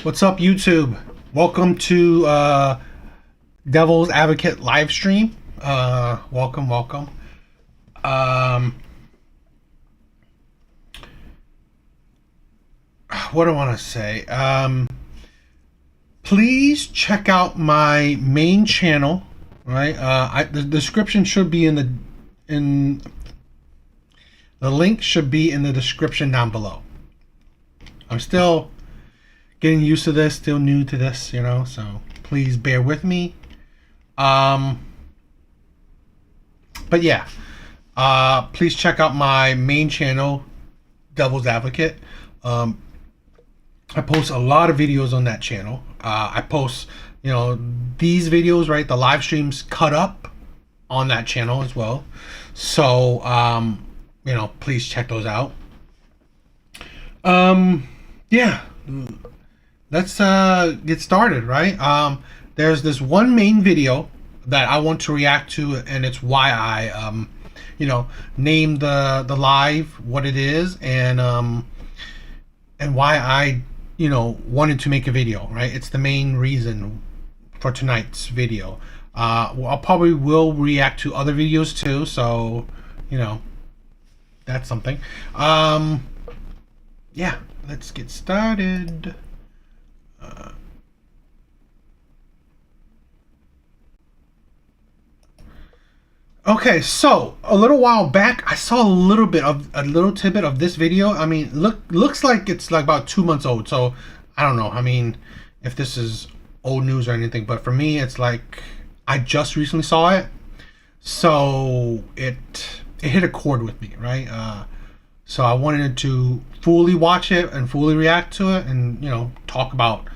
What's up, YouTube? Welcome to Devil's Advocate live stream. Welcome. What do I want to say? Please check out my main channel. Right? The description should be the link should be in the description down below. I'm still getting used to this, still new to this, so please bear with me. But yeah, please check out my main channel, Devil's Advocate. I post a lot of videos on that channel. I post, these videos, right? The live streams cut up on that channel as well. So, please check those out. Yeah. Let's get started, right? There's this one main video that I want to react to, and it's why I, named the live what it is, and why I, wanted to make a video, right? It's the main reason for tonight's video. I probably will react to other videos too, so, that's something. Yeah, let's get started. Okay, so a little while back, I saw a little tidbit of this video. I mean, looks like it's like about 2 months old. So I don't know. I mean, if this is old news or anything, but for me, it's like I just recently saw it, so it hit a chord with me, right? So I wanted to fully watch it and fully react to it, and talk about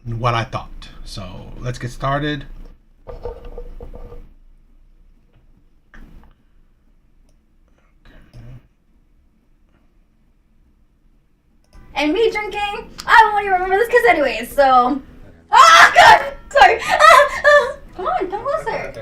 what I thought. So let's get started. And me drinking, I won't even remember this kiss anyways, so... Ah, God! Sorry! Come on, come closer!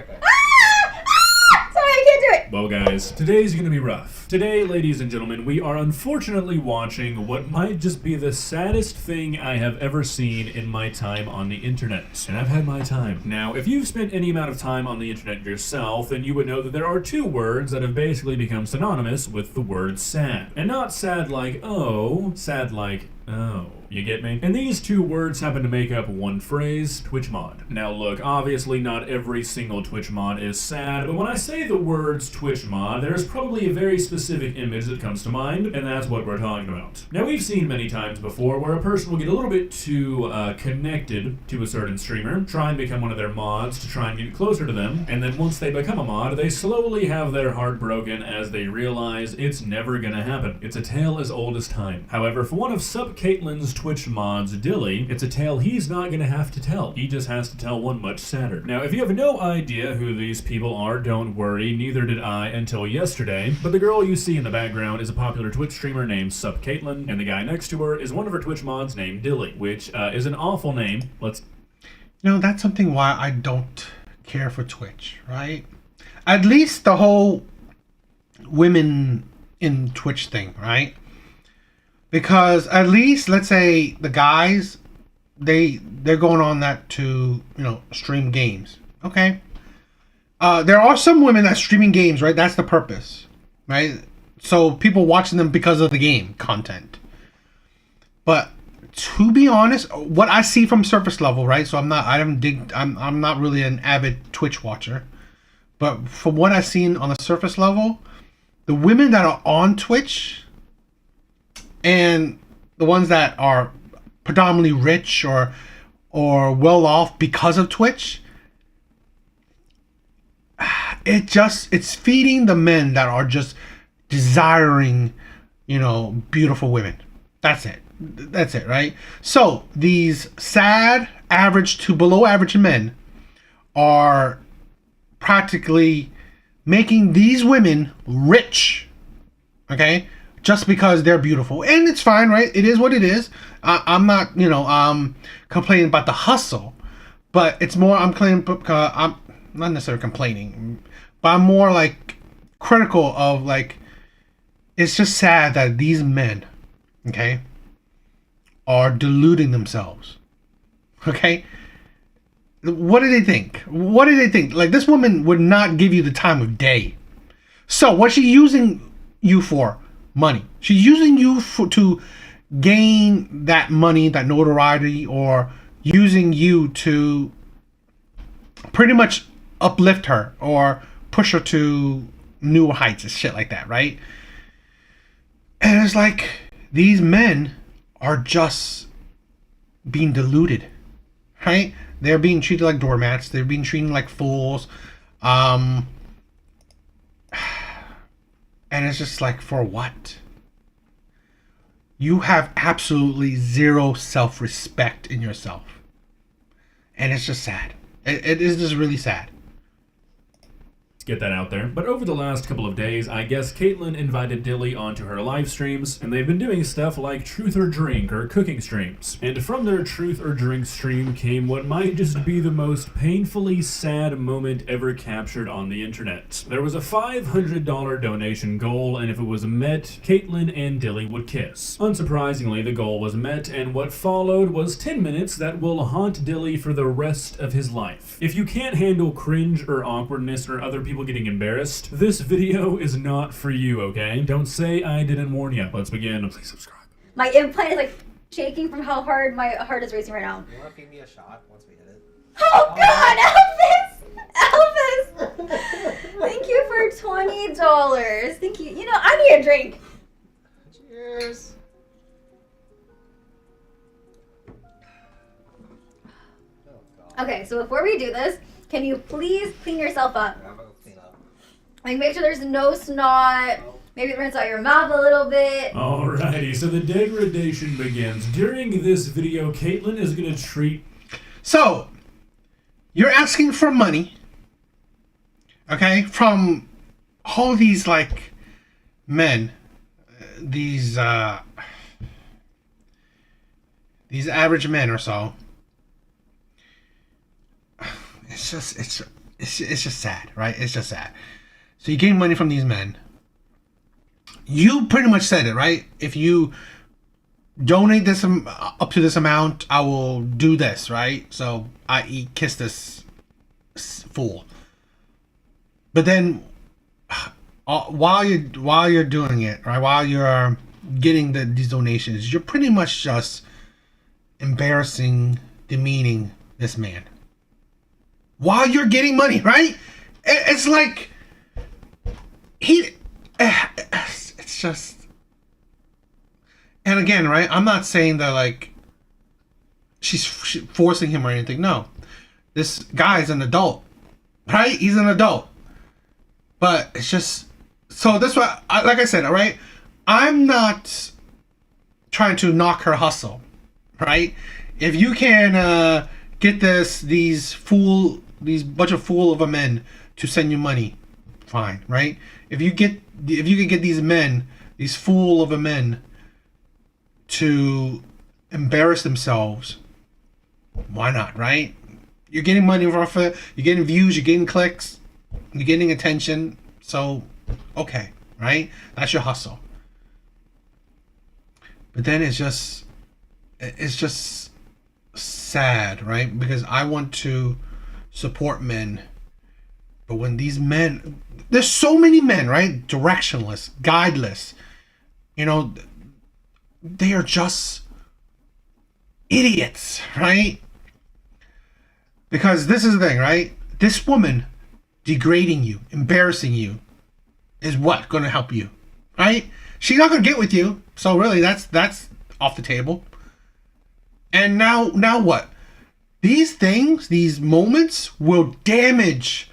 Sorry, I can't do it! Well guys, today's gonna be rough. Today, ladies and gentlemen, we are unfortunately watching what might just be the saddest thing I have ever seen in my time on the internet. And I've had my time. Now, if you've spent any amount of time on the internet yourself, then you would know that there are two words that have basically become synonymous with the word sad. And not sad like oh, sad like oh. You get me? And these two words happen to make up one phrase, Twitch mod. Now look, obviously not every single Twitch mod is sad, but when I say the words Twitch mod, there's probably a very specific image that comes to mind, and that's what we're talking about. Now we've seen many times before where a person will get a little bit too connected to a certain streamer, try and become one of their mods to try and get closer to them, and then once they become a mod, they slowly have their heart broken as they realize it's never gonna happen. It's a tale as old as time. However, for one of Caitlin's Twitch mods, Dilly, it's a tale he's not gonna have to tell. He just has to tell one much sadder. Now, if you have no idea who these people are, don't worry, neither did I until yesterday, but the girl you see in the background is a popular Twitch streamer named Caitlin, and the guy next to her is one of her Twitch mods named Dilly, which is an awful name. That's something why I don't care for Twitch, right? At least the whole women in Twitch thing, right? Because at least, let's say the guys, they're going on that to, stream games. Okay. There are some women that streaming games, right? That's the purpose, right? So people watching them because of the game content. But to be honest, what I see from surface level, right? So I'm not really an avid Twitch watcher, but from what I've seen on the surface level, the women that are on Twitch and the ones that are predominantly rich or well off because of Twitch, it's feeding the men that are just desiring, beautiful women. That's it, right? So these sad, average to below average men are practically making these women rich, okay? Just because they're beautiful. And it's fine, right? It is what it is. I'm not, complaining about the hustle. But it's more, I'm not necessarily complaining. But I'm more like critical of like, it's just sad that these men, okay, are deluding themselves. Okay? What do they think? What do they think? Like, this woman would not give you the time of day. So, what's she using you for? Money. She's using you to gain that money, that notoriety, or using you to pretty much uplift her or push her to new heights and shit like that, right? And it's like, these men are just being deluded, right? They're being treated like doormats. They're being treated like fools. And it's just like, for what? You have absolutely zero self-respect in yourself. And it's just sad. It is just really sad. Get that out there. But over the last couple of days, I guess Caitlyn invited Dilly onto her live streams, and they've been doing stuff like Truth or Drink or cooking streams. And from their Truth or Drink stream came what might just be the most painfully sad moment ever captured on the internet. There was a $500 donation goal, and if it was met, Caitlyn and Dilly would kiss. Unsurprisingly, the goal was met, and what followed was 10 minutes that will haunt Dilly for the rest of his life. If you can't handle cringe or awkwardness or other people getting embarrassed, this video is not for you, okay? Don't say I didn't warn you. Let's begin. Please subscribe. My implant is like shaking from how hard my heart is racing right now. You want to feed me a shot once we hit it? Oh God, Elvis! Elvis! Thank you for $20. Thank you. You know, I need a drink. Cheers. Oh, God. Okay, so before we do this, can you please clean yourself up? I'm gonna clean up. Like, make sure there's no snot. Maybe rinse out your mouth a little bit. Alrighty, so the degradation begins. During this video, Caitlyn is gonna treat... So, you're asking for money, okay, from all these, like, men, these average men or so. It's just sad, right? It's just sad. So you gain money from these men. You pretty much said it, right? If you donate this up to this amount, I will do this, right? So, i.e., kiss this fool. But then, while you're doing it, right? While you're getting these donations, you're pretty much just embarrassing, demeaning this man. While you're getting money, right? It's like it's just. And again, right? I'm not saying that like she's forcing him or anything. No, this guy's an adult, right? He's an adult. But it's just so that's why, like I said, all right. I'm not trying to knock her hustle, right? If you can get these bunch of fool of a men to send you money, fine, right? If you can get these men, these fool of a men, to embarrass themselves, why not, right? You're getting money off it, you're getting views, you're getting clicks, you're getting attention, so okay, right? That's your hustle. But then it's just sad, right? Because I want to support men, but when these men, there's so many men, right? Directionless, guideless, you know, they are just idiots, right? Because this is the thing, right? This woman degrading you, embarrassing you, is what going to help you, right? She's not going to get with you, so really that's off the table. And now what? These things, these moments will damage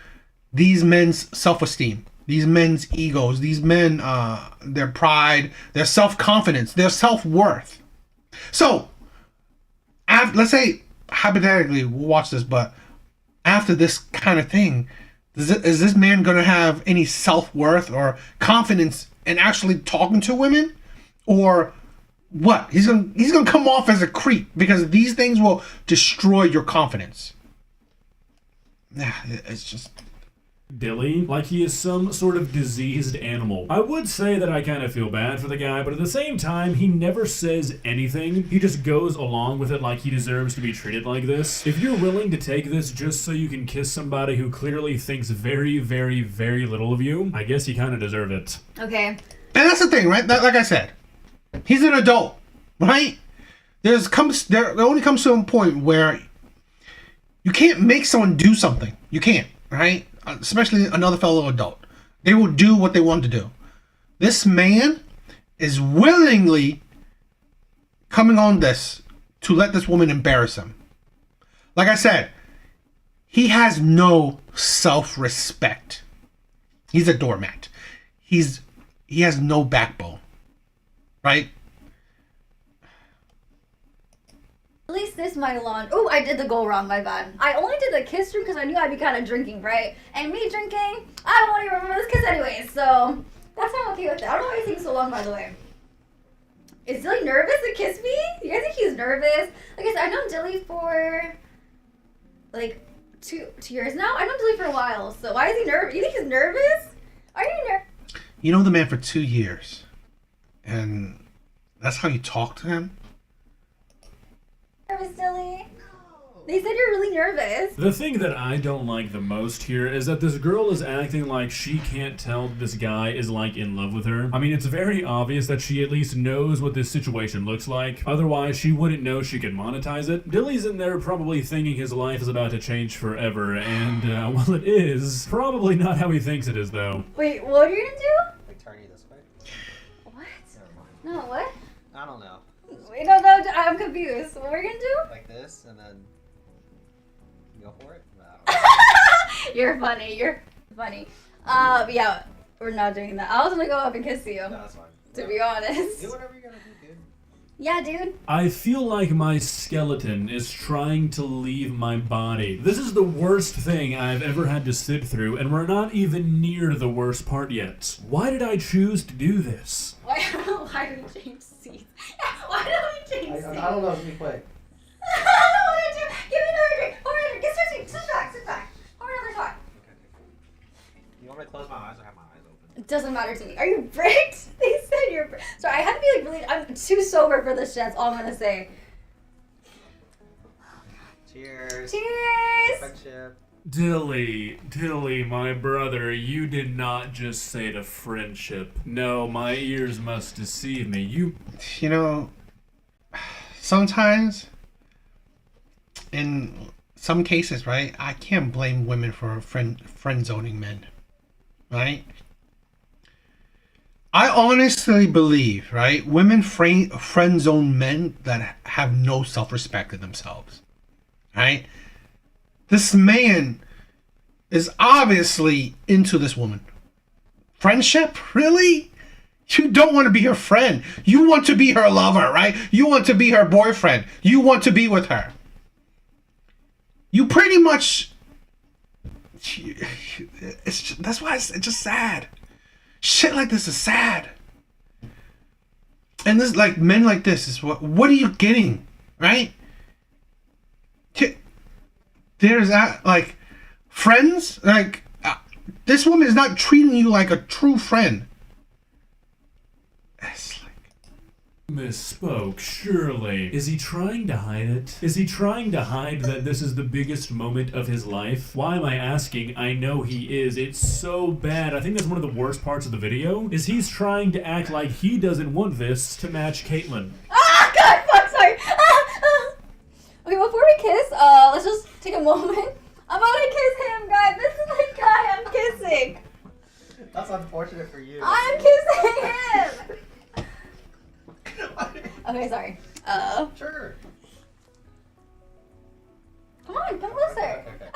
these men's self-esteem, these men's egos, these men, their pride, their self-confidence, their self-worth. So, let's say, hypothetically, we'll watch this, but after this kind of thing, is this man going to have any self-worth or confidence in actually talking to women? Or what? He's gonna come off as a creep, because these things will destroy your confidence. Yeah, it's just Dilly like he is some sort of diseased animal. I would say that I kind of feel bad for the guy, but at the same time, he never says anything. He just goes along with it like he deserves to be treated like this. If you're willing to take this just so you can kiss somebody who clearly thinks very, very, very little of you, I guess you kind of deserve it. Okay. And that's the thing, right? Like I said, he's an adult, right? There only comes to a point where you can't make someone do something. You can't, right? Especially another fellow adult. They will do what they want to do. This man is willingly coming on this to let this woman embarrass him. Like I said, he has no self-respect. He's a doormat. He has no backbone, right? At least this might lawn. Oh, I did the goal wrong, my bad. I only did the kiss room because I knew I'd be kind of drinking, right? And me drinking, I don't want to remember this kiss anyways, so that's why I'm okay with it. I don't know why he's taking so long, by the way. Is Dilly nervous to kiss me? You guys think he's nervous? Like I said, I've known Dilly for like two years now. I've known Dilly for a while, so why is he nervous? You think he's nervous? Are you nervous? You know the man for 2 years, and that's how you talk to him? Nervous, Dilly? They said you're really nervous. The thing that I don't like the most here is that this girl is acting like she can't tell this guy is like in love with her. I mean, it's very obvious that she at least knows what this situation looks like. Otherwise, she wouldn't know she could monetize it. Dilly's in there probably thinking his life is about to change forever, and well, it is. Probably not how he thinks it is, though. Wait, what are you gonna do? Like turn you this way. What? Never mind. No, what? I don't know. Wait, no, I'm confused. What are you gonna do? Like this, and then go for it. No. You're funny. You're funny. But yeah, we're not doing that. I was gonna go up and kiss you. No, that's fine. To be honest. Do whatever you're gonna do, dude. Yeah, dude. I feel like my skeleton is trying to leave my body. This is the worst thing I've ever had to sit through, and we're not even near the worst part yet. Why did I choose to do this? Why do we change seats? Why do we change seats? I don't know. Let me quick. I don't know what to do. Give me another drink. Pour another drink. Get your seat. Sit back. Pour another shot. You want me to close my eyes or have my eyes open? It doesn't matter to me. Are you bricked? They said you're bricked. Sorry, I had to be like really. I'm too sober for this shit. That's all I'm gonna say. Cheers. Cheers. Friendship. Dilly, my brother, you did not just say to friendship. No, my ears must deceive me. You know, sometimes, in some cases, right, I can't blame women for friend zoning men, right? I honestly believe, right, women friend zone men that have no self-respect in themselves, right? This man is obviously into this woman. Friendship? Really? You don't want to be her friend. You want to be her lover, right? You want to be her boyfriend. You want to be with her. You pretty much... that's why it's just sad. Shit like this is sad. And this, like, men like this is what are you getting, right? There's that, like, friends, like, this woman is not treating you like a true friend. It's like... misspoke, surely. Is he trying to hide it? Is he trying to hide that this is the biggest moment of his life? Why am I asking? I know he is. It's so bad. I think that's one of the worst parts of the video, is he's trying to act like he doesn't want this to match Caitlyn. Ah, God, fuck, sorry. Okay, before we kiss, let's just take a moment. I'm gonna kiss him, guys. This is the guy I'm kissing. That's unfortunate for you. I'm kissing him. Okay, sorry. Sure. Come on, come closer. Okay.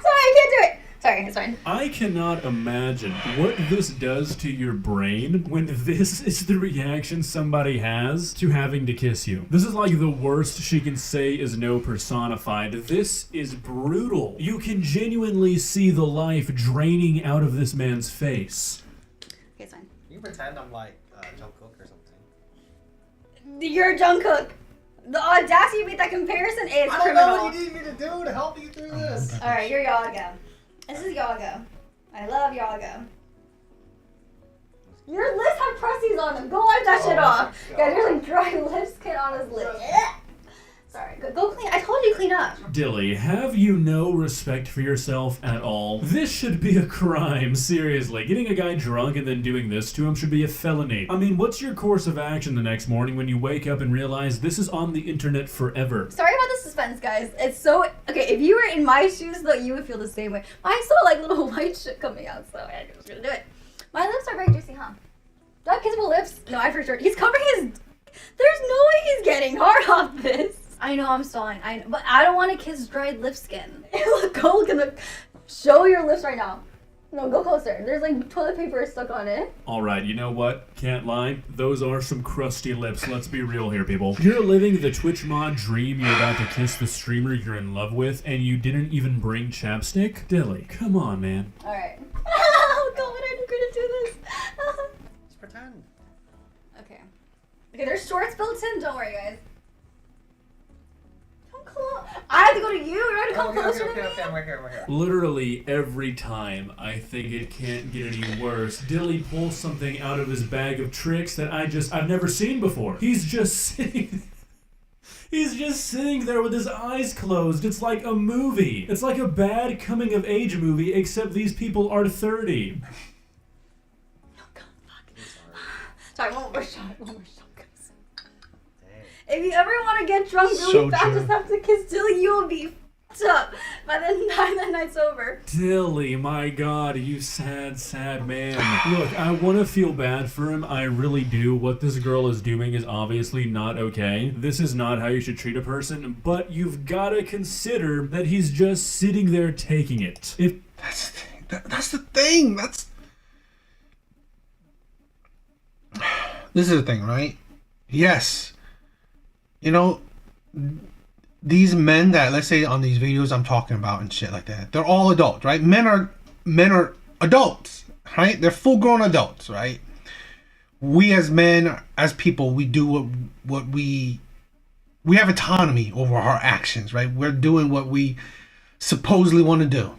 Sorry, I can't do it. Sorry, it's fine. I cannot imagine what this does to your brain when this is the reaction somebody has to having to kiss you. This is like the worst she can say is no personified. This is brutal. You can genuinely see the life draining out of this man's face. Okay, it's fine. You can pretend I'm like Jungkook or something. You're Jungkook. The audacity to make that comparison is I don't criminal. know what you need me to do to help you through this. Alright, you're y'all again. This is Yaga. I love Yaga. Your lips have Presties on them. Go wipe that shit off. Guys, there's like dry lip skin on his lips. Sorry, go clean. I told you to clean up. Dilly, have you no respect for yourself at all? This should be a crime, seriously. Getting a guy drunk and then doing this to him should be a felony. I mean, what's your course of action the next morning when you wake up and realize this is on the internet forever? Sorry about the suspense, guys. It's so... Okay, if you were in my shoes, though, you would feel the same way. I saw, like, little white shit coming out, so I was gonna do it. My lips are very juicy, huh? Do I have kissable lips? No, I for sure... He's covering his... There's no way he's getting hard off this. I know I'm stalling, but I don't want to kiss dried lip skin. Go look in the... Show your lips right now. No, go closer. There's like toilet paper stuck on it. Alright, you know what? Can't lie. Those are some crusty lips. Let's be real here, people. You're living the Twitch mod dream you're about to kiss the streamer you're in love with, and you didn't even bring chapstick? Dilly, come on, man. Alright. Oh god, I'm gonna do this. Just pretend. Okay. Okay, there's shorts built in. Don't worry, guys. I have to go to you. You're going to come closer to me. Okay, we're here. Literally every time I think it can't get any worse, Dilly pulls something out of his bag of tricks that I've never seen before. He's just sitting there with his eyes closed. It's like a movie. It's like a bad coming of age movie, except these people are 30. Oh god, fuck. Sorry, one more shot, guys. If you ever want to get drunk really fast, just have to kiss Dilly, you will be fucked up by the time the night's over. Dilly, my god, you sad, sad man. Look, I want to feel bad for him. I really do. What this girl is doing is obviously not okay. This is not how you should treat a person, but you've got to consider that he's just sitting there taking it. That's the thing. This is the thing, right? Yes. You know, these men that, let's say on these videos I'm talking about and shit like that, they're all adults, right? Men are adults, right? They're full-grown adults, right? We as men, as people, we do what we have autonomy over our actions, right? We're doing what we supposedly want to do.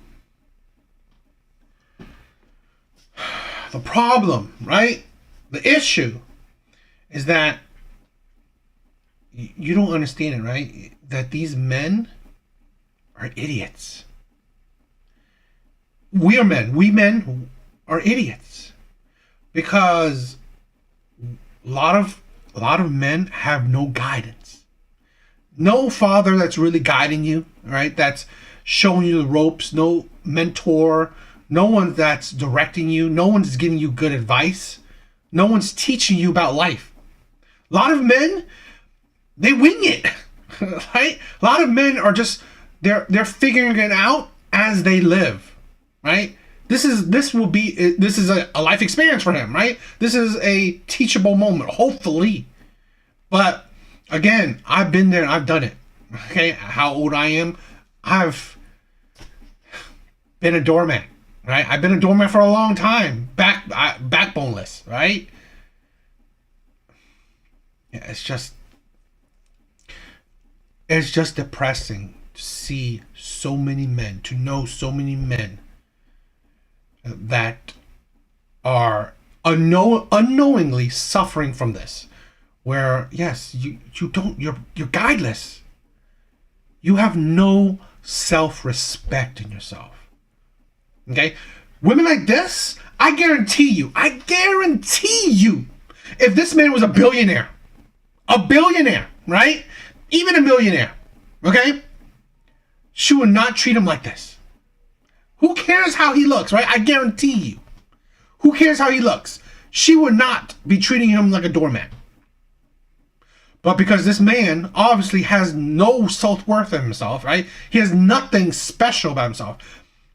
The problem, right? The issue is that you don't understand it, right? That these men are idiots. We are men. We men are idiots because a lot of men have no guidance. No father that's really guiding you, right? That's showing you the ropes. No mentor. No one that's directing you. No one's giving you good advice. No one's teaching you about life. A lot of men, they wing it, right? A lot of men are just they're figuring it out as they live, right? This is a life experience for him, right? This is a teachable moment, hopefully. But again, I've been there and I've done it. Okay, how old I am, I've been a doormat, right? I've been a doormat for a long time, backboneless, right? Yeah, it's just depressing to see so many men, to know so many men that are unknowingly suffering from this. Where yes, you're guideless. You have no self-respect in yourself. Okay? Women like this, I guarantee you, if this man was a billionaire, right? Even a millionaire, okay? She would not treat him like this. Who cares how he looks, right? I guarantee you. Who cares how he looks? She would not be treating him like a doormat. But because this man obviously has no self-worth in himself, right? He has nothing special about himself.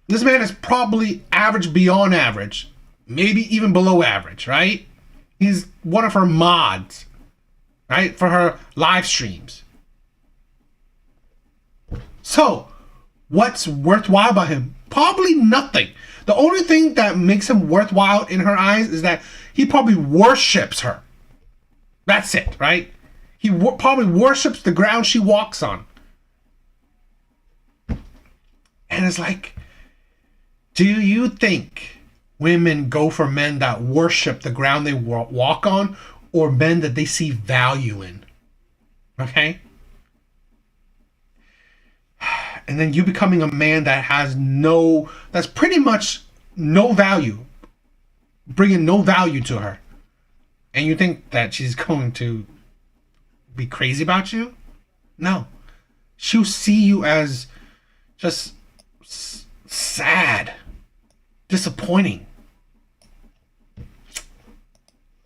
This man is probably average beyond average. Maybe even below average, right? He's one of her mods, right? For her live streams. So, what's worthwhile about him? Probably nothing. The only thing that makes him worthwhile in her eyes is that he probably worships her. That's it, right? He probably worships the ground she walks on. And it's like, Do you think women go for men that worship the ground they walk on, or men that they see value in? Okay? And then you becoming a man that has that's pretty much no value, bringing no value to her. And you think that she's going to be crazy about you? No. She'll see you as just sad, disappointing.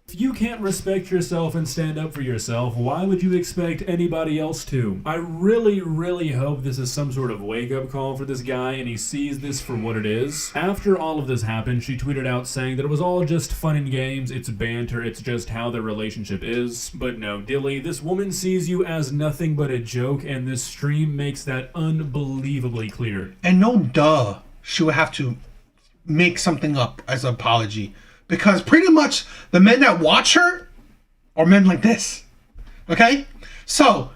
If you can't respect yourself and stand up for yourself, why would you expect anybody else to? I really, really hope this is some sort of wake-up call for this guy and he sees this for what it is. After all of this happened, she tweeted out saying that it was all just fun and games, it's banter, it's just how their relationship is. But no, Dilly, this woman sees you as nothing but a joke, and this stream makes that unbelievably clear. And no duh, she would have to make something up as an apology. Because pretty much the men that watch her are men like this. Okay? So,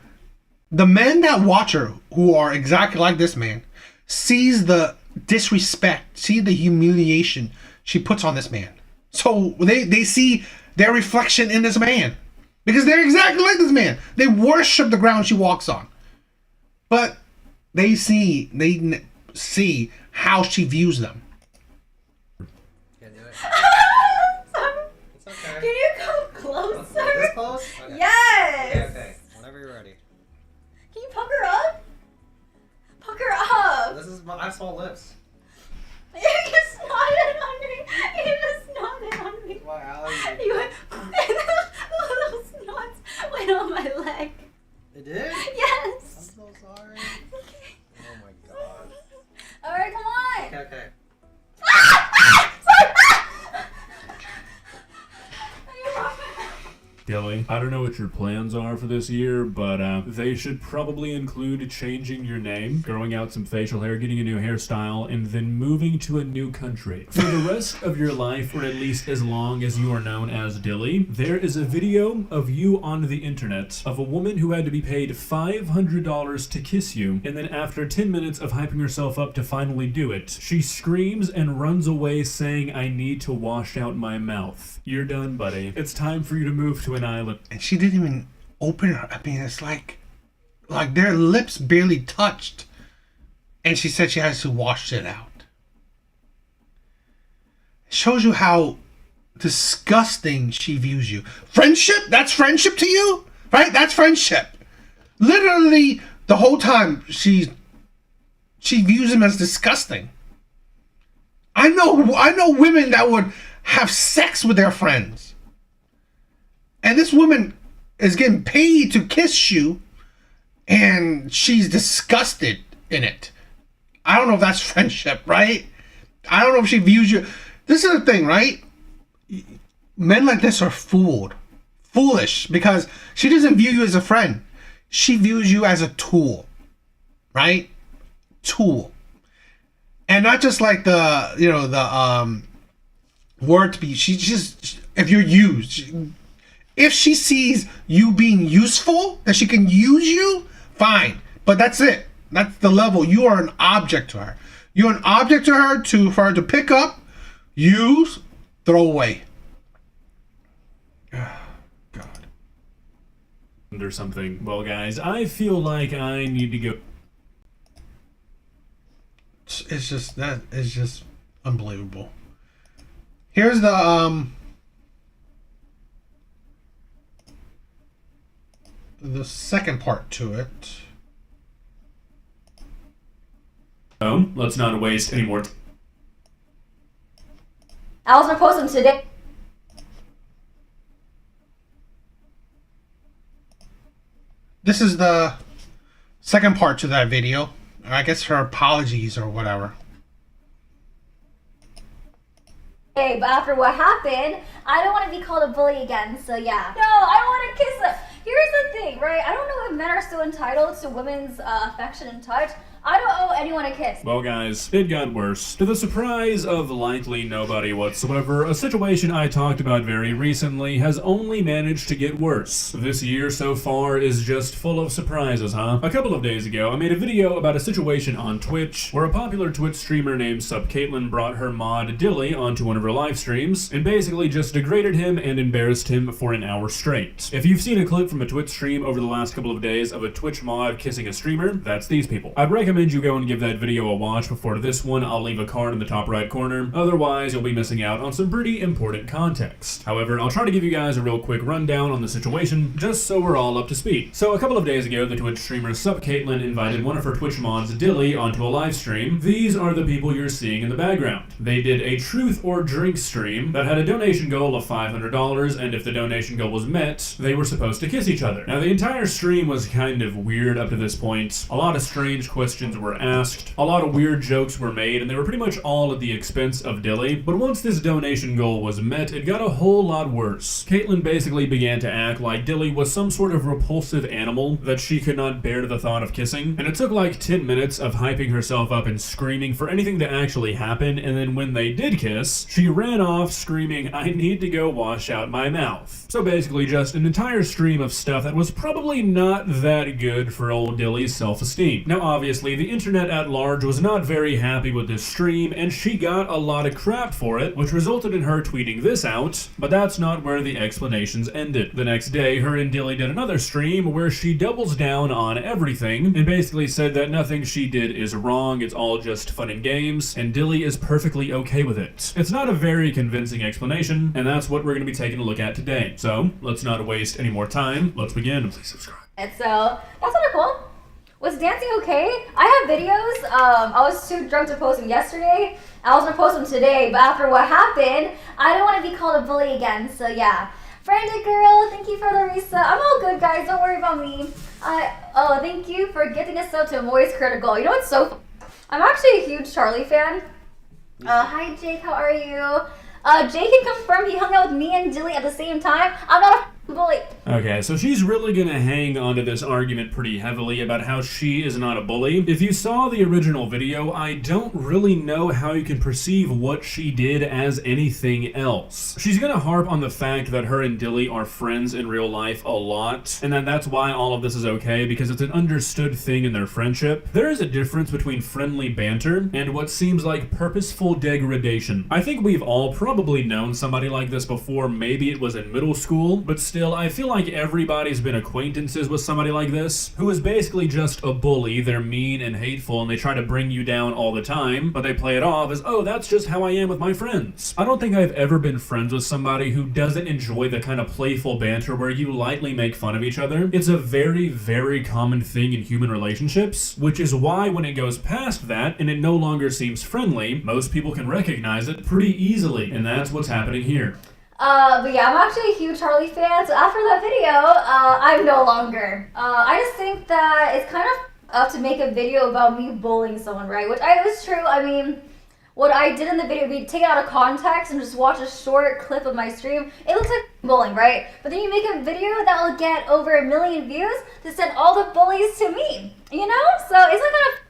the men that watch her, who are exactly like this man, sees the disrespect, see the humiliation she puts on this man. So, they see their reflection in this man. Because they're exactly like this man. They worship the ground she walks on. But they see how she views them. Can you come closer? This close? Okay. Yes! Okay. Whenever you're ready. Can you pucker up? Pucker up! I have small lips. You just nodded on me. You just nodded on me. My allergy. You went, little snots went on my leg. It did? I'm Yes! so sorry. Okay. Oh my god. Alright, come on! Okay. Sorry! Dilly, I don't know what your plans are for this year, but they should probably include changing your name, growing out some facial hair, getting a new hairstyle, and then moving to a new country. For the rest of your life, or at least as long as you are known as Dilly, there is a video of you on the internet of a woman who had to be paid $500 to kiss you, and then after 10 minutes of hyping herself up to finally do it, she screams and runs away saying, "I need to wash out my mouth." You're done, buddy. It's time for you to move to an island. And she didn't even open her. I mean, it's like their lips barely touched. And she said she has to wash it out. It shows you how disgusting she views you. Friendship? That's friendship to you? Right? That's friendship. Literally, the whole time, she views him as disgusting. I know women that would have sex with their friends. And this woman is getting paid to kiss you, and she's disgusted in it. I don't know if that's friendship, right? I don't know if she views you. This is the thing, right? Men like this are foolish, because she doesn't view you as a friend. She views you as a tool, right? Tool. And not just like the word to be. She just, if you're used, if she sees you being useful, that she can use you, fine. But that's it. That's the level. You are an object to her. You're an object to her for her to pick up, use, throw away. God. Or something. Well, guys, I feel like I need to go. It's just unbelievable. Here's the second part to it. Oh, let's not waste any more time. I was gonna post them today. This is the second part to that video. I guess her apologies or whatever. Hey, but after what happened, I don't want to be called a bully again, so yeah. No, I don't want to kiss her. Here's the thing, right? I don't know if men are so entitled to women's affection and touch. I don't owe anyone a kiss. Well, guys, it got worse. To the surprise of likely nobody whatsoever, a situation I talked about very recently has only managed to get worse. This year so far is just full of surprises, huh? A couple of days ago, I made a video about a situation on Twitch where a popular Twitch streamer named Caitlin brought her mod Dilly onto one of her live streams and basically just degraded him and embarrassed him for an hour straight. If you've seen a clip from a Twitch stream over the last couple of days of a Twitch mod kissing a streamer, that's these people. I'd recommend you go and give that video a watch before this one. I'll leave a card in the top right corner. Otherwise, you'll be missing out on some pretty important context. However, I'll try to give you guys a real quick rundown on the situation, just so we're all up to speed. So a couple of days ago, the Twitch streamer Caitlin invited one of her Twitch mods, Dilly, onto a live stream. These are the people you're seeing in the background. They did a truth or drink stream that had a donation goal of $500, and if the donation goal was met, they were supposed to kiss each other. Now, the entire stream was kind of weird up to this point. A lot of strange questions were asked, a lot of weird jokes were made, and they were pretty much all at the expense of Dilly. But once this donation goal was met, it got a whole lot worse. Caitlin basically began to act like Dilly was some sort of repulsive animal that she could not bear the thought of kissing, and it took like 10 minutes of hyping herself up and screaming for anything to actually happen, and then when they did kiss, she ran off screaming, "I need to go wash out my mouth." So basically just an entire stream of stuff that was probably not that good for old Dilly's self-esteem. Now obviously, the internet at large was not very happy with this stream, and she got a lot of crap for it, which resulted in her tweeting this out, but that's not where the explanations ended. The next day, her and Dilly did another stream where she doubles down on everything and basically said that nothing she did is wrong, it's all just fun and games, and Dilly is perfectly okay with it. It's not a very convincing explanation, and that's what we're going to be taking a look at today. So, let's not waste any more time. Let's begin. Please subscribe. And so, that's kind of cool. Was dancing okay? I have videos. I was too drunk to post them yesterday. I was going to post them today, but after what happened, I don't want to be called a bully again, so yeah. Frantic girl, thank you for the reset. I'm all good, guys. Don't worry about me. Oh, thank you for getting us up to Moist Critical. You know what's so I'm actually a huge Charlie fan. Hi, Jake. How are you? Jake can confirm he hung out with me and Dilly at the same time. I'm not a bully. Okay, so she's really gonna hang onto this argument pretty heavily about how she is not a bully. If you saw the original video, I don't really know how you can perceive what she did as anything else. She's gonna harp on the fact that her and Dilly are friends in real life a lot, and that's why all of this is okay, because it's an understood thing in their friendship. There is a difference between friendly banter and what seems like purposeful degradation. I think we've all probably known somebody like this before. Maybe it was in middle school, but still, I feel like everybody's been acquaintances with somebody like this, who is basically just a bully. They're mean and hateful, and they try to bring you down all the time, but they play it off as, oh, that's just how I am with my friends. I don't think I've ever been friends with somebody who doesn't enjoy the kind of playful banter where you lightly make fun of each other. It's a very, very common thing in human relationships, which is why when it goes past that, and it no longer seems friendly, most people can recognize it pretty easily, and that's what's happening here. But yeah, I'm actually a huge Charlie fan, so after that video, I'm no longer. I just think that it's kind of up to make a video about me bullying someone, right? Which was true. I mean, what I did in the video, we take it out of context and just watch a short clip of my stream. It looks like bullying, right? But then you make a video that will get over 1 million views to send all the bullies to me, you know? So is it not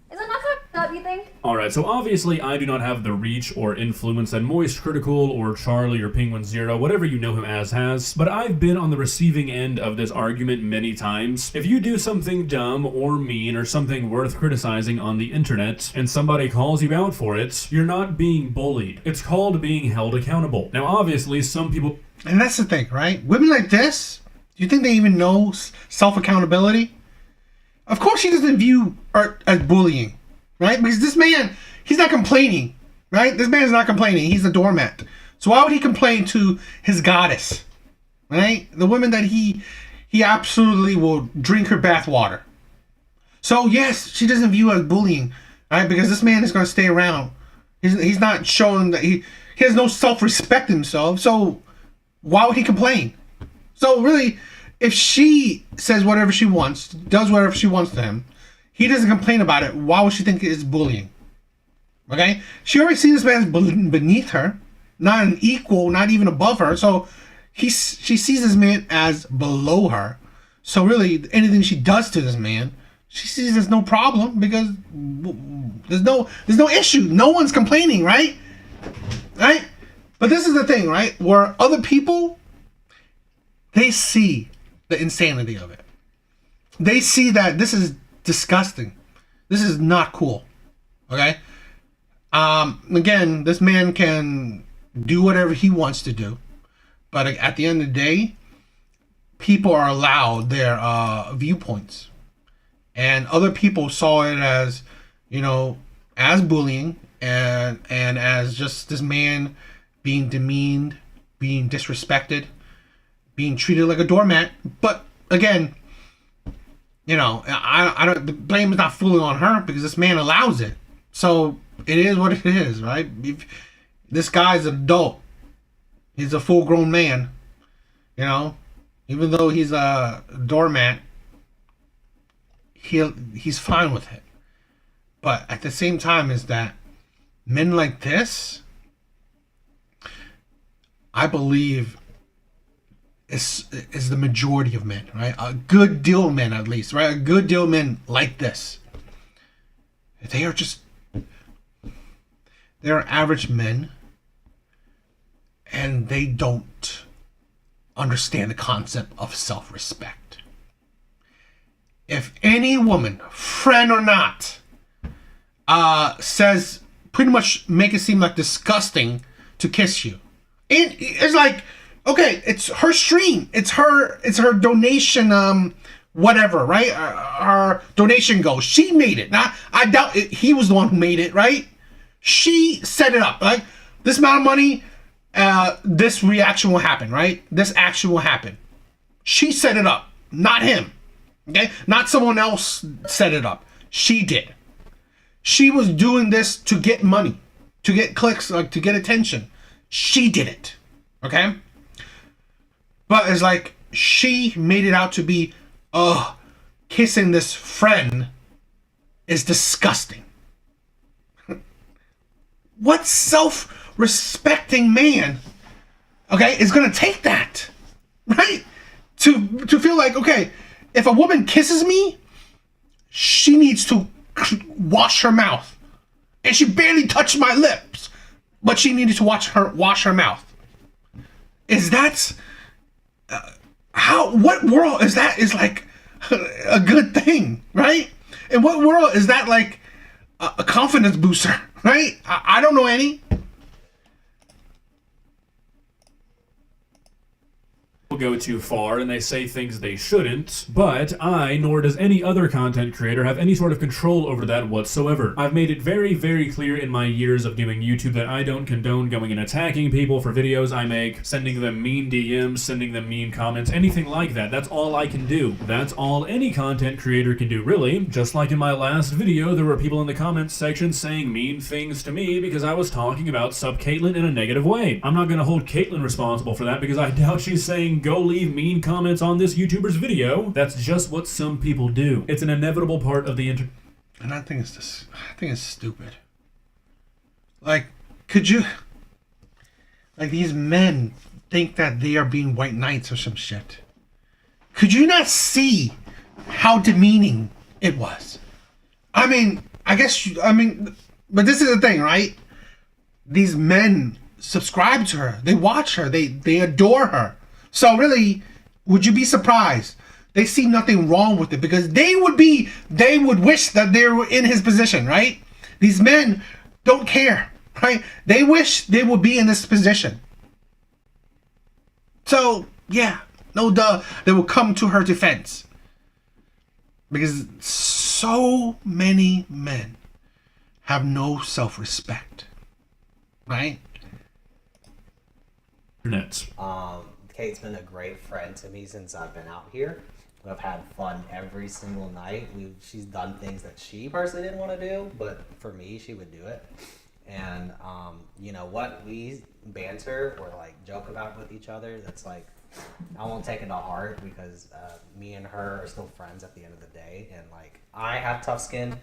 kind of up, you think? Alright, so obviously I do not have the reach or influence that Moist Critical or Charlie or Penguin Zero, whatever you know him as, has, but I've been on the receiving end of this argument many times. If you do something dumb or mean or something worth criticizing on the internet and somebody calls you out for it, you're not being bullied. It's called being held accountable. Now obviously some people... And that's the thing, right? Women like this, do you think they even know self-accountability? Of course she doesn't view art as bullying, right? Because this man, he's not complaining, right? This man's not complaining. He's a doormat. So why would he complain to his goddess, right? The woman that he absolutely will drink her bathwater. So yes, she doesn't view it as bullying, right? Because this man is going to stay around. He's not showing that he has no self-respect himself. So why would he complain? So really, if she says whatever she wants, does whatever she wants to him, he doesn't complain about it, why would she think it's bullying? Okay? She already sees this man as beneath her, not an equal, not even above her. So she sees this man as below her. So really, anything she does to this man She sees there's no problem because there's no issue. No one's complaining, right? Right? But this is the thing, right? Where other people, they see the insanity of it. They see that this is disgusting. This is not cool. Okay? Again, this man can do whatever he wants to do. But at the end of the day, people are allowed their viewpoints. And other people saw it as, as bullying and as just this man being demeaned, being disrespected, being treated like a doormat. But again, I don't. The blame is not fully on her because this man allows it. So it is what it is, right? This guy's an adult. He's a full-grown man. Even though he's a doormat, he's fine with it. But at the same time, is that men like this, I believe, is the majority of men, right? A good deal of men, at least, right? A good deal of men like this. They're average men, and they don't understand the concept of self-respect. If any woman, friend or not, says, pretty much make it seem like disgusting to kiss you, it's like, okay, it's her stream, it's her donation, whatever, right? Her donation goes. She made it. Now, I doubt he was the one who made it, right? She set it up. Like, this amount of money, this reaction will happen, right? This action will happen. She set it up, not him. Okay? Not someone else set it up. She did. She was doing this to get money, to get clicks, like to get attention. She did it. Okay? But it's like she made it out to be, kissing this friend is disgusting. What self-respecting man, okay, is gonna take that, right? To feel like, okay, if a woman kisses me, she needs to wash her mouth, and she barely touched my lips, but she needed to wash her mouth. Is that what world is that? Is like a good thing, right? In what world is that like a confidence booster, right? I don't know any. Go too far and they say things they shouldn't, but I, nor does any other content creator, have any sort of control over that whatsoever. I've made it very, very clear in my years of doing YouTube that I don't condone going and attacking people for videos I make, sending them mean DMs, sending them mean comments, anything like that. That's all I can do. That's all any content creator can do, really. Just like in my last video, there were people in the comments section saying mean things to me because I was talking about Sub Caitlyn in a negative way. I'm not going to hold Caitlyn responsible for that because I doubt she's saying go leave mean comments on this YouTuber's video. That's just what some people do. It's an inevitable part of the And I think it's stupid. Like, could you, like, these men think that they are being white knights or some shit. Could you not see how demeaning it was? I mean, but this is the thing, right? These men subscribe to her. They watch her. They adore her. So really, would you be surprised? They see nothing wrong with it because they would wish that they were in his position, right? These men don't care, right? They wish they would be in this position. So, yeah, no duh, they will come to her defense. Because so many men have no self-respect, right? internet. Kate's been a great friend to me since I've been out here. We've had fun every single night. She's done things that she personally didn't want to do, but for me, she would do it. And you know what? We banter or like joke about with each other. That's like, I won't take it to heart because me and her are still friends at the end of the day. And like, I have tough skin,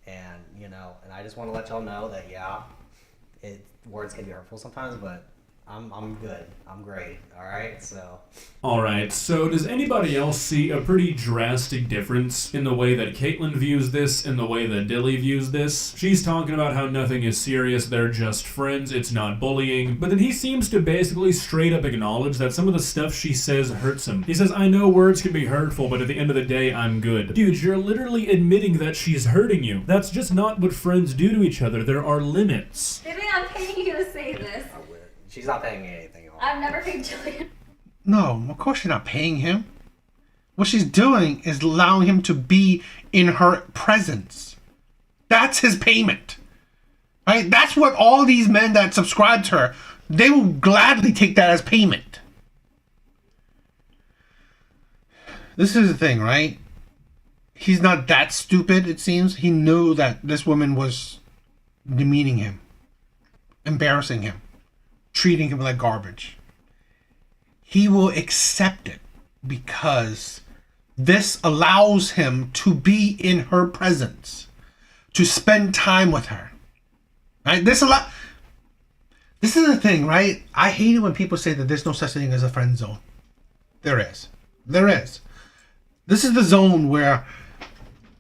and you know, and I just want to let y'all know that words can be hurtful sometimes, but I'm good. I'm great. All right. So. Alright, so does anybody else see a pretty drastic difference in the way that Caitlyn views this and the way that Dilly views this? She's talking about how nothing is serious, they're just friends, it's not bullying, but then he seems to basically straight up acknowledge that some of the stuff she says hurts him. He says, I know words can be hurtful, but at the end of the day, I'm good. Dude, you're literally admitting that she's hurting you. That's just not what friends do to each other. There are limits. Maybe I'm paying you to say this. She's not paying me anything. I've never paid Jillian. No, of course you're not paying him. What she's doing is allowing him to be in her presence. That's his payment. Right? That's what all these men that subscribe to her, they will gladly take that as payment. This is the thing, right? He's not that stupid, it seems. He knew that this woman was demeaning him, embarrassing him, treating him like garbage. He will accept it because this allows him to be in her presence, to spend time with her. Right? This is the thing, right? I hate it when people say that there's no such thing as a friend zone. There is. There is. This is the zone where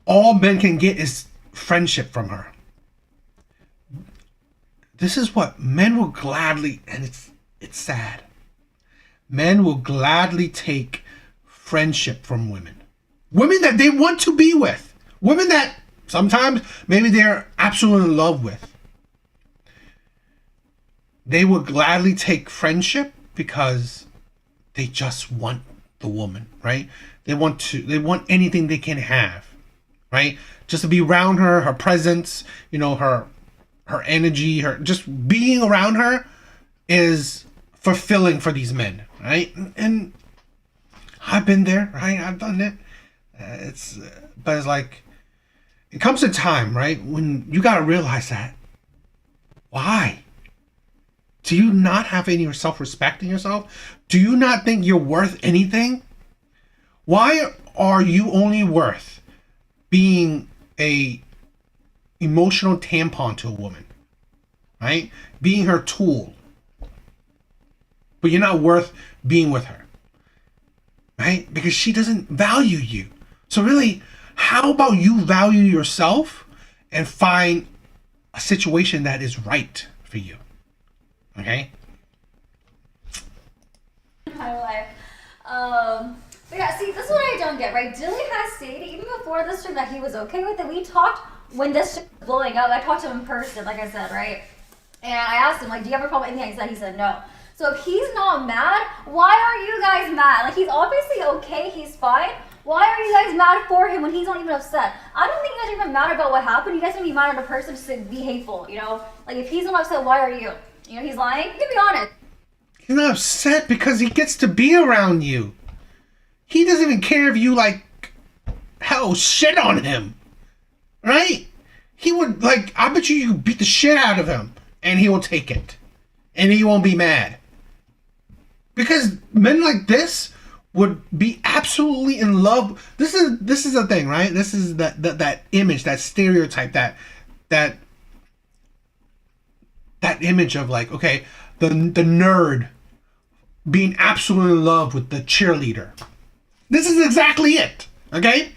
all men can get is friendship from her. This is what men will gladly, and it's sad. Men will gladly take friendship from women. Women that they want to be with. Women that sometimes maybe they're absolutely in love with. They will gladly take friendship because they just want the woman, right? They want anything they can have, right? Just to be around her, her presence, her energy, her just being around her is fulfilling for these men, right? And I've been there, right? I've done it. But it's like, it comes a time, right, when you gotta realize that. Why? Do you not have any self-respect in yourself? Do you not think you're worth anything? Why are you only worth being a emotional tampon to a woman, right? Being her tool. But you're not worth being with her, right? Because she doesn't value you. So really, how about you value yourself and find a situation that is right for you, okay? My life. But yeah, see, this is what I don't get, right? Dilly has stated, even before this stream, that he was okay with it. We talked when this shit was blowing up. I talked to him in person, like I said, right? And I asked him, like, do you have a problem with anything? He said no. So if he's not mad, why are you guys mad? Like, he's obviously okay, he's fine. Why are you guys mad for him when he's not even upset? I don't think you guys are even mad about what happened. You guys can be mad at a person just to be hateful, Like, if he's not upset, why are you? He's lying? You can be honest. He's not upset because he gets to be around you. He doesn't even care if you, hell, shit on him. Right? He would, I bet you could beat the shit out of him. And he will take it. And he won't be mad. Because men like this would be absolutely in love. This is the thing, right? This is that image, that stereotype, that image of the nerd being absolutely in love with the cheerleader. This is exactly it. Okay?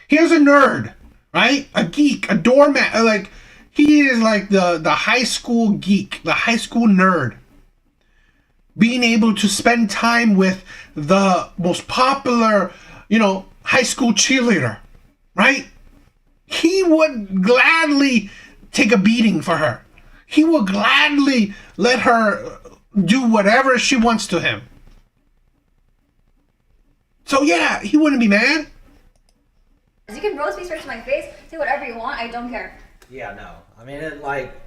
Here's a nerd, right? A geek, a doormat. He is the high school geek, the high school nerd. Being able to spend time with the most popular, high school cheerleader, right? He would gladly take a beating for her. He would gladly let her do whatever she wants to him. So yeah, he wouldn't be mad. You can roast me straight to my face, say whatever you want, I don't care. Yeah, no. I mean,